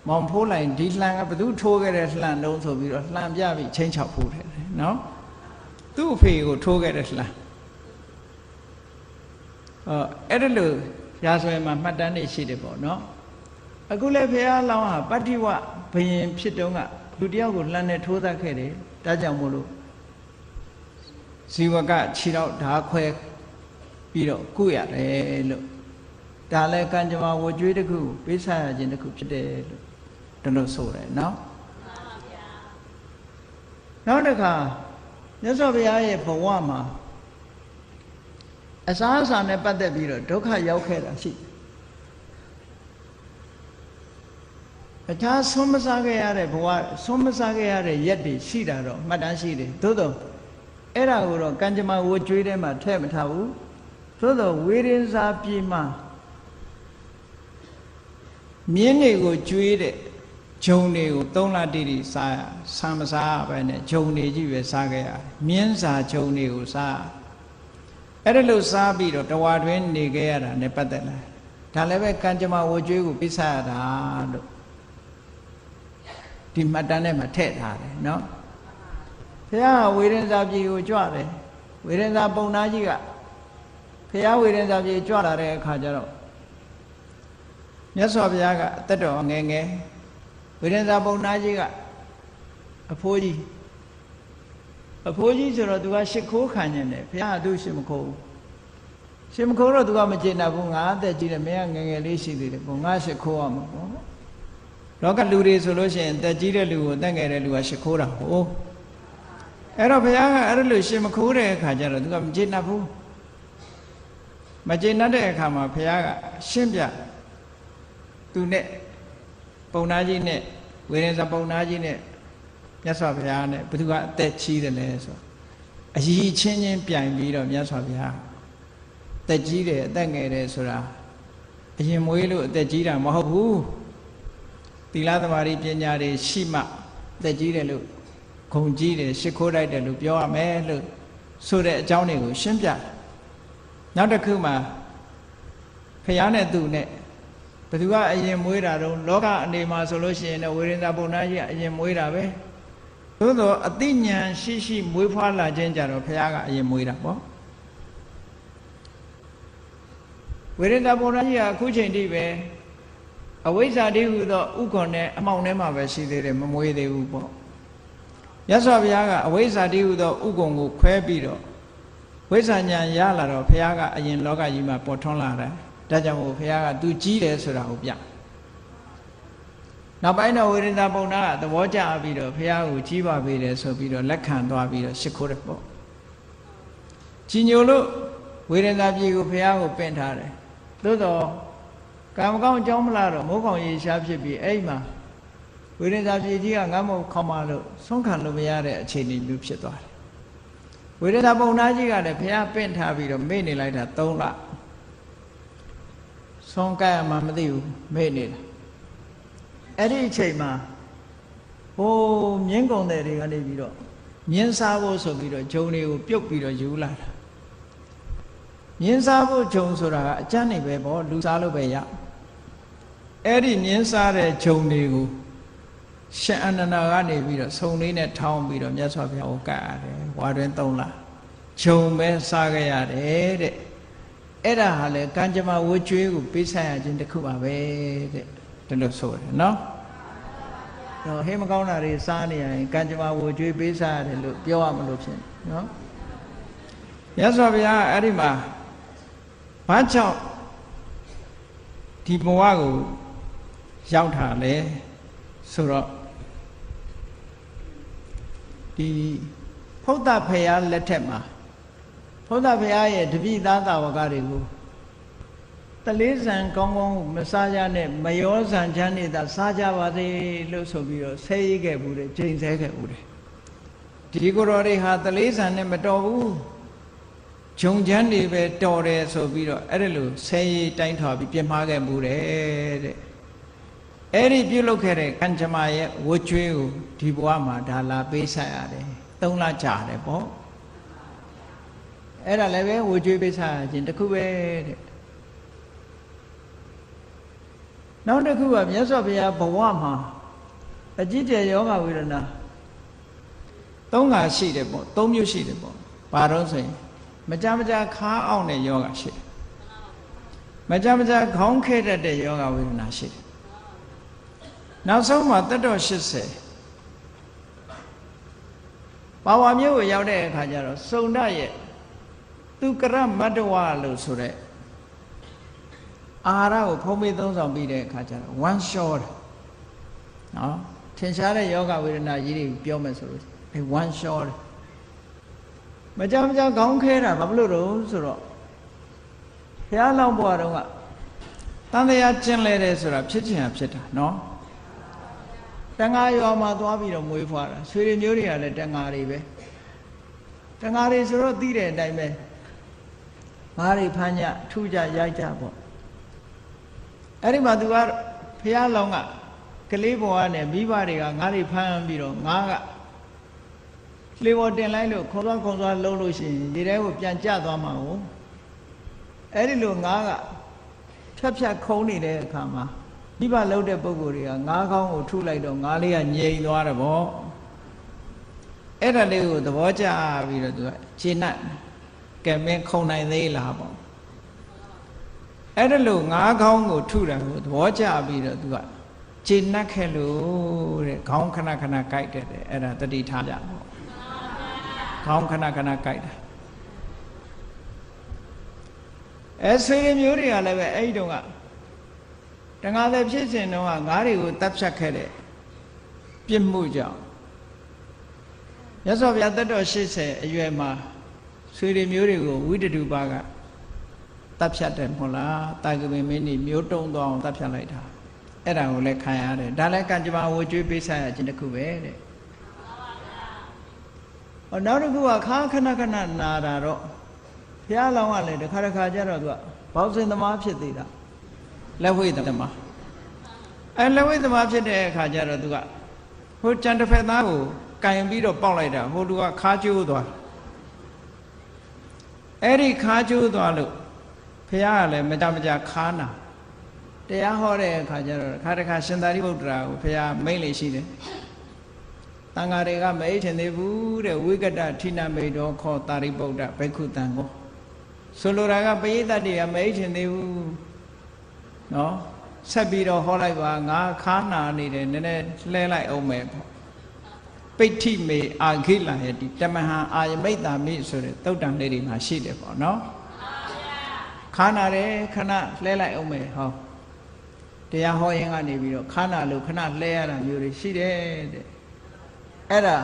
မောင်ဖိုးလိုက်ဒီလှန်ကဘသူထိုးခဲ့တဲ့လှန်တုံးဆိုပြီးတော့လှန်ပြပြီးချင်းချောက်ဖိုးတယ်နော်သူ့အဖေကိုထိုးခဲ့တဲ့လှန်အဲ့ဒါလို့ရာဇဝင်မှာမှတ်တမ်းတွေရှိတယ်ပေါ့နော်အခုလည်းဘုရားလောင်းဟာပတ္တိဝဘယင်ဖြစ်တုန်းကလူတယောက်ကိုလှန်နဲ့ထိုးသတ်ခဲ့တယ်ဒါကြောင့်မို့လို့ဇီဝကခြေတော့ဓာခွဲပြီးတော့ကုရတယ်လို့ဒါလည်းကံကြမ္မာဝကြွေးတစ်ခုပေးဆက်ရခြင်းတစ်ခုဖြစ်တယ်လို့တို့လို့ဆိုတယ်နော်နောက်တစ်ခါမြတ်စွာဘုရားရဲ့ဘဝမှာအစားအစာနဲ့ပတ်သက်ပြီးတော့ဒုက္ခရောက်ခဲ့တာရှိအခြားဆုံးမစားခဲ့ရတဲ့ဘဝဆုံးမစားခဲ့ရတဲ့ရက်တွေရှိတာတော့မှတ်တမ်းရှိတယ်သို့တော့အဲ့ဒါကိုတော့ကံကြမ္မာဝကြွေးထဲမှာထည့်မထားဘူးသို့တော့ဝေရင်စာပြေမှာမြင်းတွေကိုကျွေးတဲ့ဂျုံတွေကို3လတိတိစားမစားပဲနဲ့ဂျုံတွေကြီးပဲစားခဲ့ရတယ်မြင်းစာဂျုံတွေကိုစားအဲ့ဒါလို့စားပြီးတော့တဝါတွင်နေခဲ့ရတာနဲ့ပတ်သက်လာဒါလည်းပဲကံကြမ္မာဝကြွေးကိုပြစ်စားရတာလို့ဒီမှတ်တမ်းထဲမှာထည့်ထားတယ်နော်ဘုရားဝေရင်စာပြေကိုကြွတယ်ဝေရင်စာပုံနာကြီးကဘုရားဝေရင်စာပြေကြွလာတဲ့အခါကျတော့မြတ်စွာဘုရားကအသက်တော်ငယ်ငယ်ဝေရင်စာပုံနာကြီးကအဖိုးကြီးဆိုတော့သူကရှ िख ိုးခံနေတယ်ဘုရားကသူရှ िख ိုးတော့သူကမကျေနပ်ဘူးငါအသက်ကြီးတယ်မင်းကငယ်ငယ်လေးရှိသေးတယ်ပေါ့ငါရှ िख ိုးရမှာပေါ့လောကလူတွေဆိုလို့ရှိရင်အသက်ကြီးတဲ့လူကိုအသက်ငယ်တဲ့လူကရှ िख ိုးတာဟုတ်အဲ့တော့ဘုရားကအဲ့လိုရှ िख ိုးတဲ့အခါကျတော့သူကမကျေနပ်ဘူးမကျေနပ်တဲ့အခါမှာဘုရားကရှင်းပြသူနဲ့ပုံနာကြီးနဲ့ဝေရင်စာပုံနာကြီးနဲ့မြတ်စွာဘုရားနဲ့ဘသူကအသက်ကြီးတယ်လဲဆိုအကြီးချင်းချင်းပြိုင်ပြီးတော့မြတ်စွာဘုရားသက်ကြီးတယ်အသက်ငယ်တယ်ဆိုတာအရင်မွေးလို့အသက်ကြီးတာမဟုတ်ဘူးသီလသမာဓိပညာတွေရှိမှအသက်ကြီးတယ်လို့ဂုဏ်ကြီးတယ်ရှ िख ိုးလိုက်တယ်လို့ပြောရမယ်လို့ဆိုတဲ့အကြောင်းတွေကိုရှင်းပြနောက်တစ်ခုမှဘုရားနဲ့သူနဲ့ဘသူကအရင်မွေးတာတော့လောကအနေမှာဆိုလို့ရှိရင်ဝေရင်သာပုံနာကြီးကအရင်မွေးတာပဲသို့တော့အသိဉာဏ်ရှိမွေးဖွားလာခြင်းကြတော့ဘုရားကအရင်မွေးတာပေါ့ဝေရင်သာပုံနာကြီးကအခုချိန်ထိပဲအဝိဇ္ဇာတိဟုသောဥက္ခွန်နဲ့အမှောင်ထဲမှာပဲရှိသေးတယ်မမွေးသေးဘူးပေါ့မြတ်စွာဘုရားကအဝိဇ္ဇာတိဟုသောဥက္ခွန်ကိုခွဲပြီးတော့ဝိဇ္ဇာဉာဏ်ရလာတော့ဘုရားကအရင်လောကကြီးမှာပေါ်ထွန်းလာတယ်ဒါကြောင့်မို့ဘုရားကသူကြီးတယ်ဆိုတာကိုပြနောက်ပိုင်းတော့ဝေရင်သာပုံနာကသဘောကျပြီးတော့ဘုရားကိုကြီးပါပေးတယ်ဆိုပြီးတော့လက်ခံသွားပြီးတော့ရှ िख ိုးတယ်ပေါ့ကြီးညိုလို့ဝေရင်သာပြည်ကိုဘုရားကိုပင့်ထားတယ်သို့တော့ကံမကောင်းအကြောင်းမလားတော့မိုးကောင်ရေရှားဖြစ်ပြီးအဲ့မှာဝေရင်သာပြည်ကြီးကငတ်မုတ်ခေါမလို့ဆုံးခံလို့မရတဲ့အခြေအနေမျိုးဖြစ်သွားတယ်ဝေရင်သာပုံနာကြီးကလည်းဘုရားပင့်ထားပြီးတော့မေ့နေလိုက်တာ3လဆုံးကဲ့မှမသိဘူးမေ့နေတာအဲ့ဒီအချိန်မှာဟိုမြင်းကုန်တဲ့တွေကနေပြီးတော့မြင်းစားဖို့ဆိုပြီးတော့ဂျုံတွေကိုပြုတ်ပြီးတော့ယူလာတာမြင်းစားဖို့ဂျုံဆိုတာကအကျဉ်းနေပဲပေါ့လူစားလို့ပဲရအဲ့ဒီမြင်းစားတဲ့ဂျုံတွေကိုရှင်အနန္ဒာကနေပြီးတော့ဆုံလေးနဲ့ထောင်းပြီးတော့မြတ်စွာဘုရားကိုကတ်ရတယ်ဝါတွင်3လဂျုံပဲစားခဲ့ရတယ်တဲ့အဲ့ဒါဟာလေကံကြမ္မာဝကြွေးကိုပေးဆက်ရခြင်းတစ်ခုပါပဲတဲ့ဒီလိုဆိုတယ်နော်တော့ဟေးမကောင်းတာတွေစားနေရင်ကံကြမ္မာဝကြွေးပေးဆက်ရတယ်လို့ပြောရမလို့ဖြစ်နော်မြတ်စွာဘုရားအဲ့ဒီမှာဘာကြောင့်ဒီဘဝကိုရောက်တာလဲဆိုတော့ဒီဖုဒ္ဓဖရာလက်ထက်မှာ ဘုရားဘုရားရဲ့တပိသားသာဝကတွေကိုတလေးဆန်ကောင်းကောင်းမစားကြနဲ့မယောဆန်ချမ်းနေသာစားကြပါစေလို့ဆိုပြီးတော့ဆဲရေးခဲ့ဘူးတယ်ချိန်ဆဲခဲ့ဘူးတယ်ဒီကိုယ်တော်တွေဟာတလေးဆန်နဲ့မတော်ဘူးဂျုံချမ်းတွေပဲတော်တယ်ဆိုပြီးတော့အဲ့ဒါလိုဆဲရေးတိုင်းထွာပြီးပြင်းမှားခဲ့ဘူးတယ်တဲ့အဲ့ဒီပြုလုပ်ခဲ့တဲ့ကံကြမ္မာရဲ့ဝတ်ကြွေးကိုဒီဘဝမှာဒါလာပေးဆက်ရတယ်3 လကြာတယ်ပေါ့အဲ့ဒါလည်းပဲဝတ်ကြွေးပေးဆက်ရခြင်းတစ်ခုပဲတဲ့နောက်တစ်ခုကမြတ်စွာဘုရားဘဝမှာအကြည့်ကျယောဂဝေဒနာ3 ခါရှိတယ်ပေါ့3 မျိုးရှိတယ်ပေါ့ဘာတော့ဆိုရင်မကြမကြခါအောင်တဲ့ယောဂရှိတယ်မကြမကြခေါင်းခဲတတ်တဲ့ယောဂဝေဒနာရှိတယ်နောက်ဆုံးမှာတတ္တော80ပါဝါမျိုးကိုရောက်တဲ့အခါကျတော့စုံဒရဲ့သူကရမတ္တဝလို့ဆိုတဲ့အာဟာရကိုဖုံးပေးသုံးဆောင်ပြီးတဲ့အခါကျတော့ one shot နော်ထင်ရှားတဲ့ယောဂဝေဒနာကြီးတွေပြောမယ်ဆိုလို့အဲ one shot မကြမကြခေါင်းခဲတာဘာလို့တော့ဆိုတော့ဘုရားလောင်းဘွားတော့ကတန်တရားကျင့်လဲတယ်ဆိုတာဖြစ်ချင်ဖြစ်တာနော်တန်ဃာရောမှာသွားပြီးတော့မွေးဖွားတာဆွေတွေမျိုးတွေကလည်းတန်ဃာတွေပဲတန်ဃာတွေဆိုတော့သိတဲ့အတိုင်းပဲငါးတွေဖမ်းကြထူကြရိုက်ကြပေါ့အဲ့ဒီမှာသူကဖះလောင်းကကလေးဘဝနဲ့မိဘတွေကငါးတွေဖမ်းပြီးတော့ငါးကလေပေါ်တင်လိုက်လို့ခေါ်သွားလုံးလို့ရှိရင်ဒီထဲကိုပြန်ကျသွားမှာကိုအဲ့ဒီလိုငါးကဖြတ်ခုံးနေတဲ့အခါမှာမိဘလှုပ်တဲ့ပုံကိုယ်တွေကငါးကောင်းကိုထုလိုက်တော့ငါးလေးကငြိမ်သွားတယ်ပေါ့အဲ့ဒါလေးကိုသဘောကျပြီးတော့သူကခြေနဲ့ကဲမင်းခုံနိုင်သေးလားပေါ့အဲ့ဒါလို့ငါးကောင်းကိုထုတယ်ကိုသဘောကျပြီးတော့သူကခြေနဲ့ခဲ့လို့တဲ့ခေါင်းခဏခဏကြိုက်တယ်အဲ့ဒါတတိထားကြပေါ့ခေါင်းခဏခဏကြိုက်တယ်အဲဆွေမျိုးတွေကလည်းပဲအဲ့ဒီတုန်းကတန်ဃာတွေဖြစ်စဉ်တုန်းကငါးတွေကိုတပ်ဖြတ်ခဲ့တဲ့ပြစ်မှုကြောင့်မြတ်စွာဘုရားတတ္တော80အရွယ်မှာဆွေတွေမျိုးတွေကိုဝိတ္တုပါကတပ်ဖြတ်တယ်မဟုတ်လားတာဂဝေမင်းကြီးမျိုးတုံးသွားအောင်တပ်ဖြတ်လိုက်တာအဲ့ဒါကိုလည်းခံရတယ်ဒါလည်းကံကြမ္မာဝကြွေးပေးဆက်ရခြင်းတစ်ခုပဲတဲ့ဟောနောက်တစ်ခုကခါခဏခဏနာတာတော့ဘုရားလောင်းကလည်းတစ်ခါကျတော့သူကဘောဇင်သမားဖြစ်သေးတာလက်ဝိသမားအဲလက်ဝိသမားဖြစ်တဲ့အခါကျတော့သူကဟိုကြံတစ်ဖက်သားကိုကင်ပြီးတော့ပေါက်လိုက်တာဟိုလူကခါကျိုးသွားအဲ့ဒီခါကျိုးသွားလို့ဘုရားကလည်းမကြခါနာတရားဟောတဲ့အခါကျတော့တစ်ခါရှင်သာရိပုတ္တရာကိုဘုရားမိန့်လေရှိတယ်တန်ဃာတွေကမအိတ်ထင်သေးဘူးတဲ့ဝိကတထိနမိတ်တော်ခေါ်သာရိပုတ္တဘိက္ခုတံကိုဆိုလိုတာကပရိသတ်တွေကမအိတ်ထင်သေးဘူးနော်ဆက်ပြီးတော့ဟောလိုက်ပါငါခါနာနေတယ်နည်းနည်းလှဲလိုက်အောင်မယ်ပေါ့ပိဋ္ဌိမေအာခိလယတိတမဟံအာယမိတ်တာမိဆိုတဲ့သုတ်တံလေးတွေမှာရှိတယ်ပေါ့နော်ခါနာတယ်ခဏလှဲလိုက်အောင်မယ်ဟောတရားဟောရင်ကနေပြီးတော့ခါနာလို့ခဏလှဲရတာမျိုးတွေရှိတယ်တဲ့အဲ့ဒါ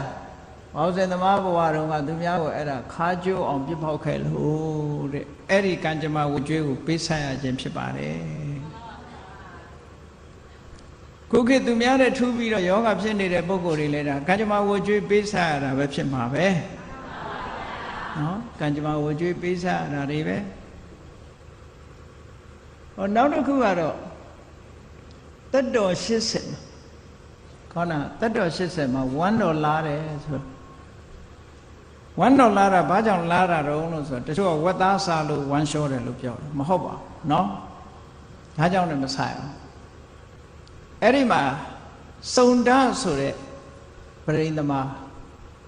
ဘောဇင်သမားဘဝတုန်းကသူများကိုအဲ့ဒါခါကျိုးအောင်ပြစ်ပေါက်ခဲ့လို့တဲ့အဲ့ဒီကံကြမ္မာဝကြွေးကိုပေးဆက်ရခြင်းဖြစ်ပါတယ်ခုခေတ်သူများတဲ့ထူးပြီးတော့ယောဂဖြစ်နေတဲ့ပုံကိုယ်တွေလည်းဒါကံကြမ္မာဝကြွေးပေးဆက်ရတာပဲဖြစ်မှာပဲနော်ကံကြမ္မာဝကြွေးပေးဆက်ရတာတွေပဲဟောနောက်တစ်ခုကတော့တတ္တော80ခေါနာတတ္တော80မှာ$1လာတယ်ဆို$1တာဘာကြောင့်လာတာတော့လို့ဆိုတော့တချို့ကဝက်သားစားလို့1ရှောတယ်လို့ပြောတယ်မဟုတ်ပါဘူးเนาะဒါကြောင့်လည်းမဆိုင်အောင်အဲ့ဒီမှာစုံဒဆိုတဲ့ပရိသမာ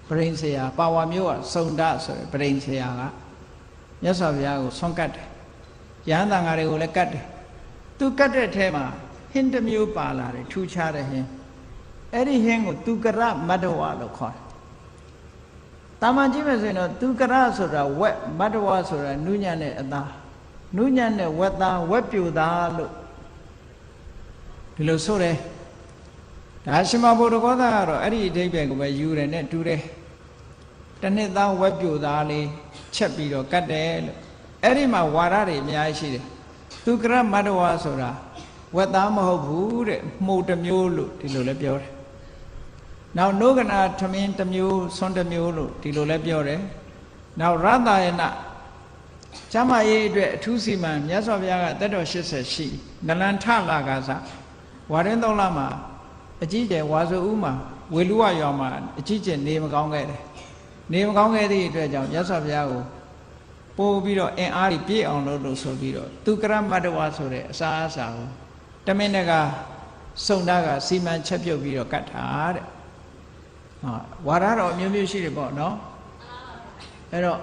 ပရိဆရာပါဝါမျိုးကစုံဒဆိုတဲ့ပရိဆရာကမြတ်စွာဘုရားကိုဆွမ်းကတ်တယ်ယဟန်တန်ဃာတွေကိုလည်းကတ်တယ်သူကတ်တဲ့အထဲမှာဟင်းတစ်မျိုးပါလာတယ်ထူးခြားတဲ့ဟင်းအဲ့ဒီဟင်းကိုသူကရမတ္တဝလို့ခေါ်တယ်တာမန်ကြည့်မယ်ဆိုရင်တော့သူကရဆိုတာဝက်မတ္တဝဆိုတာနုညံ့တဲ့အသားနုညံ့တဲ့ဝက်သားဝက်ပြူသားလို့ဒီလိုဆိုတယ်ဒါရှင်မဘုရားကောသာကတော့အဲ့ဒီအဓိပ္ပာယ်ကိုပဲယူတယ်နဲ့တူတယ် တနှစ်သားဝက်ပြိုသားလေးချက်ပြီးတော့ကတ်တယ်လို့အဲ့ဒီမှာဝါရတွေအများကြီးရှိတယ်သူကရမတ္တဝါဆိုတာဝက်သားမဟုတ်ဘူးတဲ့မှုတစ်မျိုးလို့ဒီလိုလည်းပြောတယ်နောက်နုကနာထမင်းတစ်မျိုးဆွန်းတစ်မျိုးလို့ဒီလိုလည်းပြောတယ်နောက်ရတယနာကျမ်းမာရေးအတွက်အထူးစီမံမြတ်စွာဘုရားကသက်တော်80ရှိနလန်ထလာကစားဝါရင်3လမှာအကြီးကျယ်ဝါဆိုဦးမှာဝေလူဝရွာမှာအကြီးကျယ်နေမကောင်းခဲ့တယ်နေမကောင်းခဲ့သည့်အတွက်ကြောင့်မြတ်စွာဘုရားကိုပို့ပြီးတော့အင်အားကြီးပြည့်အောင်လုပ်လို့ဆိုပြီးတော့သူကရမတ္တဝါဆိုတဲ့အစာအစာကိုတမင်တကာစုံသားကစီမံချက်ပြုတ်ပြီးတော့ကတ်တာတဲ့ဝါရတော့အမျိုးမျိုးရှိတယ်ပေါ့နော်အဲ့တော့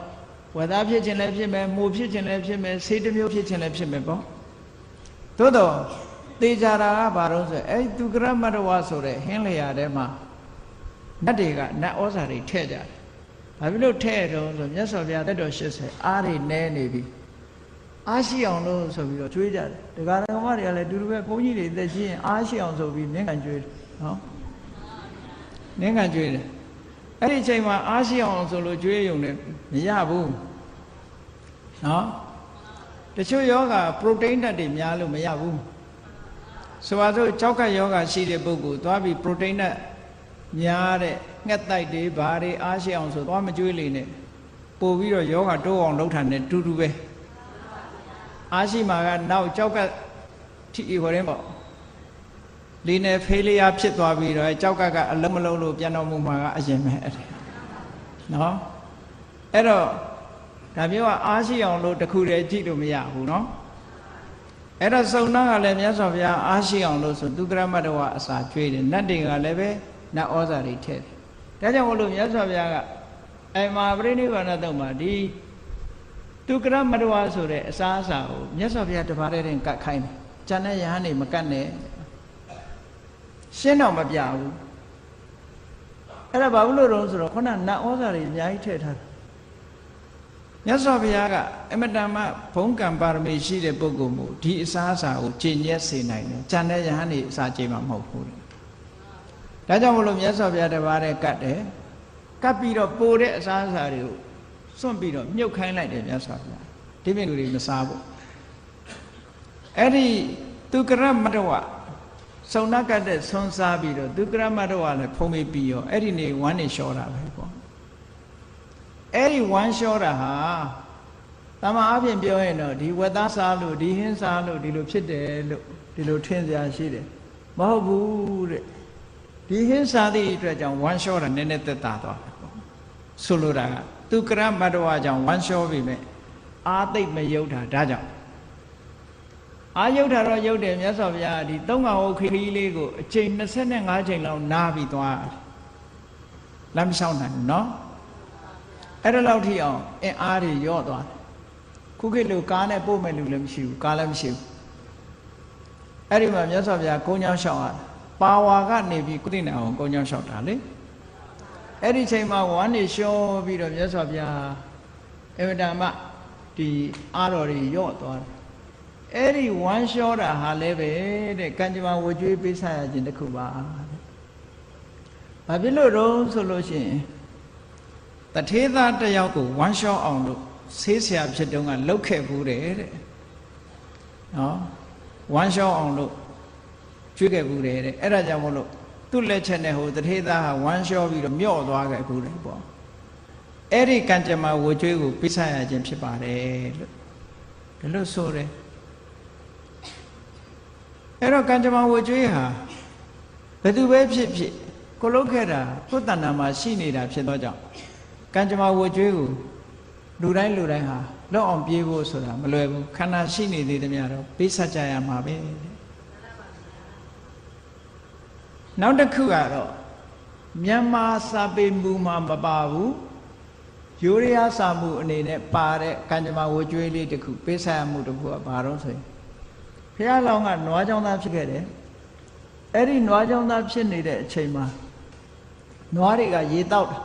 ဝက်သားဖြစ်ခြင်းလည်းဖြစ်မယ်မိုးဖြစ်ခြင်းလည်းဖြစ်မယ်ဆေးတစ်မျိုးဖြစ်ခြင်းလည်းဖြစ်မယ်ပေါ့သို့တော့သေချာတာကဘာလို့ဆိုအဲ့သူကရမတ္တဝါဆိုတဲ့ဟင်းလျာထဲမှာနတ်တွေကနတ်ဩဇာတွေထည့်ကြတယ်ဘာဖြစ်လို့ထည့်တော့ဆိုမြတ်စွာဘုရားသက်တော်80အားတွေနဲနေပြီအားရှိအောင်လို့ဆိုပြီးတော့ကြွေးကြတယ်ဒကာဒကမတွေကလည်းတူတူပဲဘုန်းကြီးတွေသက်ကြီးရင်အားရှိအောင်ဆိုပြီးနင်းကန်ကြွေးတယ်နော်နင်းကန်ကြွေးတယ်အဲ့ဒီအချိန်မှာအားရှိအောင်ဆိုလို့ကြွေးရုံနဲ့မရဘူးနော်တချို့ယောဂပရိုတိန်းဓာတ်တွေများလို့မရဘူးဆိုပါစို့ကြောက်ကပ်ယောဂရှိတဲ့ပုဂ္ဂိုလ်သွားပြီးပရိုတိန်းဓာတ်များတဲ့ငှက်တိုက်တွေဘာတွေအားရှိအောင်ဆိုသွားမကြွေးလေနဲ့ပို့ပြီးတော့ယောဂတိုးအောင်လှုပ်တာနဲ့တူတူပဲအားရှိမှာကနောက်ကြောက်ကထိခေါ်ရင်ပေါ့လီနယ်ဖေးလျာဖြစ်သွားပြီးတော့ကြောက်ကကအလုံးမလုံးလို့ပြန်တော်မူမှာကအရင်ပဲအဲ့ဒါနော်အဲ့တော့ဒါမျိုးကအားရှိအောင်လို့တခုတည်းကြည့်လို့မရဘူးနော်အဲ့တော့စုံနာကလည်းမြတ်စွာဘုရားအားရှိအောင်လို့ဆိုသူကရမတ္တဝါအစာကျွေးတယ်နတ်တွေကလည်းပဲနတ်ဩဇာတွေထည့်တယ်ဒါကြောင့်မလို့မြတ်စွာဘုရားကအိမ်မှာပြိဋိဘံတုံမှာဒီသူကရမတ္တဝါဆိုတဲ့အစာအစာကိုမြတ်စွာဘုရားတပါးတည်းကတ်ခိုင်းတယ်ကျန်တဲ့ယဟန်တွေမကတ်နဲ့ရှင်းတော့မပြဘူးအဲ့ဒါဘာလို့လို့ဆိုတော့ခုနနတ်ဩဇာတွေအများကြီးထည့်ထားတယ်မြတ်စွာဘုရားကအမတန်မှဘုံကံပါရမီရှိတဲ့ပုဂ္ဂိုလ်မျိုးဒီအစားအစာကိုကျင့်ညက်စေနိုင်တယ်ကျန်တဲ့ယဟန်တွေအစာကျင့်မှာမဟုတ်ဘူးဒါကြောင့်မလို့မြတ်စွာဘုရားတပါးတည်းကတ်တယ်ကတ်ပြီးတော့ပိုတဲ့အစားအစာတွေကိုစွန့်ပြီးတော့မြုပ်ခိုင်းလိုက်တယ်မြတ်စွာဘုရားဒီမိလူတွေမစားဘူးအဲ့ဒီသူကရမတ္တဝစုံနာကတ်တဲ့ဆွန်းစားပြီးတော့သူကရမတ္တဝလည်းဖုံးမေးပြီးရောအဲ့ဒီနေဝမ်းနေလျှောတာပဲပေါ့အဲ့ဒီဝမ်းလျှောတာဟာတမန်အပြင်ပြောရင်တော့ဒီဝက်သားစားလို့ဒီဟင်းစားလို့ဒီလိုဖြစ်တယ်လို့ဒီလိုထင်စရာရှိတယ်မဟုတ်ဘူးတဲ့ဒီဟင်းစားသည့်အတွက်ကြောင့်ဝမ်းလျှောတာနည်းနည်းသက်သာသွားတယ်ပေါ့ဆိုလိုတာကသူကရမတ္တဝကြောင့်ဝမ်းလျှောပြီမဲ့အာသိပ်မယုတ်တာဒါကြောင့်အာယုတ်တာတော့ယုတ်တယ်မြတ်စွာဘုရားဒီသုံးကောင်ခရီးလေးကိုအချိန်25ချိန်လောက်နားပြီးသွားလမ်းမလျှောက်နိုင်ဘူးနော်အဲ့ဒါလောက်ထိအောင်အင်အားတွေရော့သွားတယ်ခုခေတ်လိုကားနဲ့ပို့မဲ့လူလည်းမရှိဘူးကားလည်းမရှိဘူးအဲ့ဒီမှာမြတ်စွာဘုရားကုန်းချောင်းလျှောက်ရပါဝါကနေပြီးကုသိဏအောင်ကုန်းချောင်းလျှောက်တာလေအဲ့ဒီချိန်မှာဝမ်းနေလျှောပြီးတော့မြတ်စွာဘုရားအမတန်မှဒီအားတော်တွေရော့သွားတယ်အဲ့ဒီဝမ်းလျှောတာဟာလည်းပဲတဲ့ကံကြမ္မာဝကြွေးပေးဆက်ရခြင်းတစ်ခုပါတဲ့ဘာဖြစ်လို့တော့ဆိုလို့ရှိရင်တထေးသားတစ်ယောက်ကိုဝမ်းလျှောအောင်လို့ဆေးဆရာဖြစ်တုန်းကလှုပ်ခဲ့ဘူးတဲ့နော်ဝမ်းလျှောအောင်လို့ကျွေးခဲ့ဘူးတဲ့အဲ့ဒါကြောင့်မို့လို့သူ့လက်ချက်နဲ့ဟိုတထေးသားဟာဝမ်းလျှောပြီးတော့မြော့သွားခဲ့ဘူးတဲ့ပေါ့အဲ့ဒီကံကြမ္မာဝကြွေးကိုပေးဆက်ရခြင်းဖြစ်ပါတယ်လို့ဒီလိုဆိုတယ်အဲ့တော့ကံကြမ္မာဝကြွေးဟာဘယ်သူပဲဖြစ်ဖြစ်ကိုလုပ်ခဲ့တာကိုယ်တဏ္ဍာမှာရှိနေတာဖြစ်သောကြောင့်ကံကြမ္မာဝကြွေးကိုလူတိုင်းဟာလောက်အောင်ပြေးဖို့ဆိုတာမလွယ်ဘူးခန္ဓာရှိနေသေးတယ်များတော့ပေးဆက်ကြရမှာပဲနောက်တစ်ခုကတော့မြန်မာစာပေမူမှာမပါဘူးရိုးရာစာမှုအနေနဲ့ပါတဲ့ကံကြမ္မာဝကြွေးလေးတစ်ခုပေးဆက်ရမှုတစ်ခုကဘာတော့ဆိုရင်ဘုရားလောင်းကနွားချောင်းသားဖြစ်ခဲ့တယ်အဲ့ဒီနွားချောင်းသားဖြစ်နေတဲ့အချိန်မှာနွားတွေကရေတောက်တာ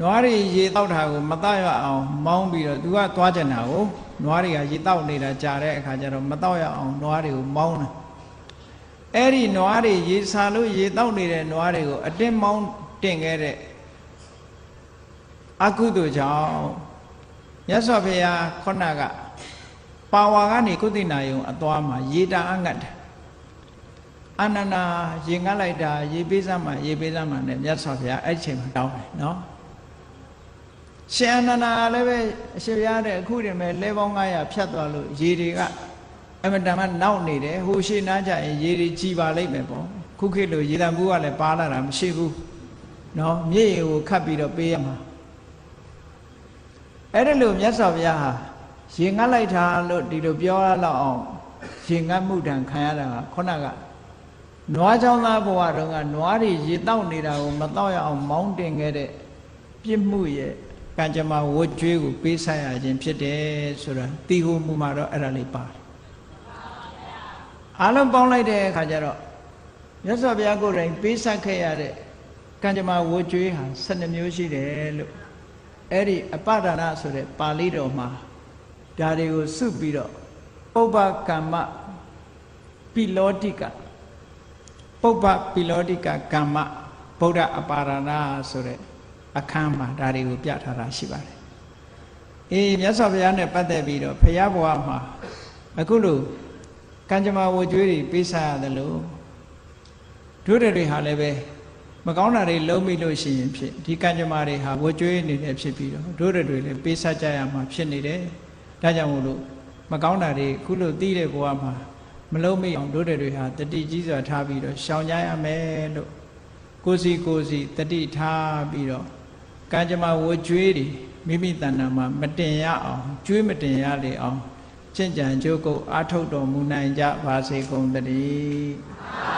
နွားတွေရေတောက်တာကိုမတရအောင်မောင်းပြီးတော့သူကသွားကြတာကိုနွားတွေကရေတောက်နေတာကြားတဲ့အခါကျတော့မတောက်ရအောင်နွားတွေကိုမောင်းတယ်အဲ့ဒီနွားတွေရေစာလို့ရေတောက်နေတဲ့နွားတွေကိုအတင်းမောင်းတင်ခဲ့တဲ့ အကုသိုလ်ကြောင့်မြတ်စွာဘုရားခုနကပါဝါကနေကုသိနာယုံအသွားမှာရေတာအငတ်တယ်အာနန္ဒာရေငတ်လိုက်တာရေပေးစမ်းမှနဲ့မြတ်စွာဘုရားအဲ့ချိန်မှာတောင်းတယ်နော်ရှင်အာနန္ဒာလည်းပဲအရှင်ဘုရားတဲ့အခုတည်းမဲ့လဲပေါင်း900ဖြတ်သွားလို့ရေတွေကအမတန်မှနောက်နေတယ်ဟိုရှိနားကြရင်ရေတွေကြီးပါလိမ့်မယ်ပေါ့ခုခေတ်လိုရေတံဘူးကလည်းပါလာတာမရှိဘူးနော်မြစ်ရေကိုခတ်ပြီးတော့ပေးရမှာအဲ့ဒါလို့မြတ်စွာဘုရားဟာရေငတ်လိုက်တာလို့ဒီလိုပြောရတော့အောင်ရေငတ်မှုတံခံရတာခုနကနွားချောင်းသားဘဝတုန်းကနွားတွေရေတောက်နေတာကိုမတောက်ရအောင်မောင်းတင်ခဲ့တဲ့ပြစ်မှုရဲ့ကံကြမ္မာဝတ်ကြွေးကိုပေးဆက်ရခြင်းဖြစ်တယ်ဆိုတာတီဟိုမူမှာတော့အဲ့ဒါလေးပါတယ်အားလုံးပေါင်းလိုက်တဲ့အခါကျတော့မြတ်စွာဘုရားကိုယ်တိုင်ပေးဆက်ခဲ့ရတဲ့ကံကြမ္မာဝတ်ကြွေးဟာ12မျိုးရှိတယ်လို့အဲ့ဒီအပဒါနဆိုတဲ့ပါဠိတော်မှာဒါတွေကိုစုပြီးတော့ပုပ္ပကမ္မပိလောတိကပုပ္ပပိလောတိကကမ္မဗုဒ္ဓအပါဒနာဆိုတဲ့အခန်းမှာဒါတွေကိုပြထားတာရှိပါတယ်အေးမြတ်စွာဘုရားနဲ့ပတ်သက်ပြီးတော့ဘုရားဘဝမှာအခုလိုကံကြမ္မာဝကြွေးတွေပေးစားရတယ်လို့တို့တွေဟာလည်းပဲမကောင်းတာတွေလုံးမိလို့ရှိရင်ဖြစ်ဒီကံကြမ္မာတွေဟာဝကြွေးနေတယ်ဖြစ်ပြီးတော့တို့တွေလည်းပေးစားကြရမှာဖြစ်နေတယ်ဒါကြောင့်မို့လို့မကောင်းတာတွေခုလိုသိတဲ့ဘဝမှာမလုံးမိအောင်တို့တွေဟာတတိကြီးစွာထားပြီးတော့ရှောင်ကြရမယ်လို့ကိုစီတတိထားပြီးတော့ကံကြမ္မာဝကြွေးတွေမိမိတဏ္ဍာမှာမတင်ရအောင်ကြွေးမတင်ရလေအောင်ကျင့်ကြံကြိုးကုပ်အားထုတ်တော်မူနိုင်ကြပါစေကုန်သတည်း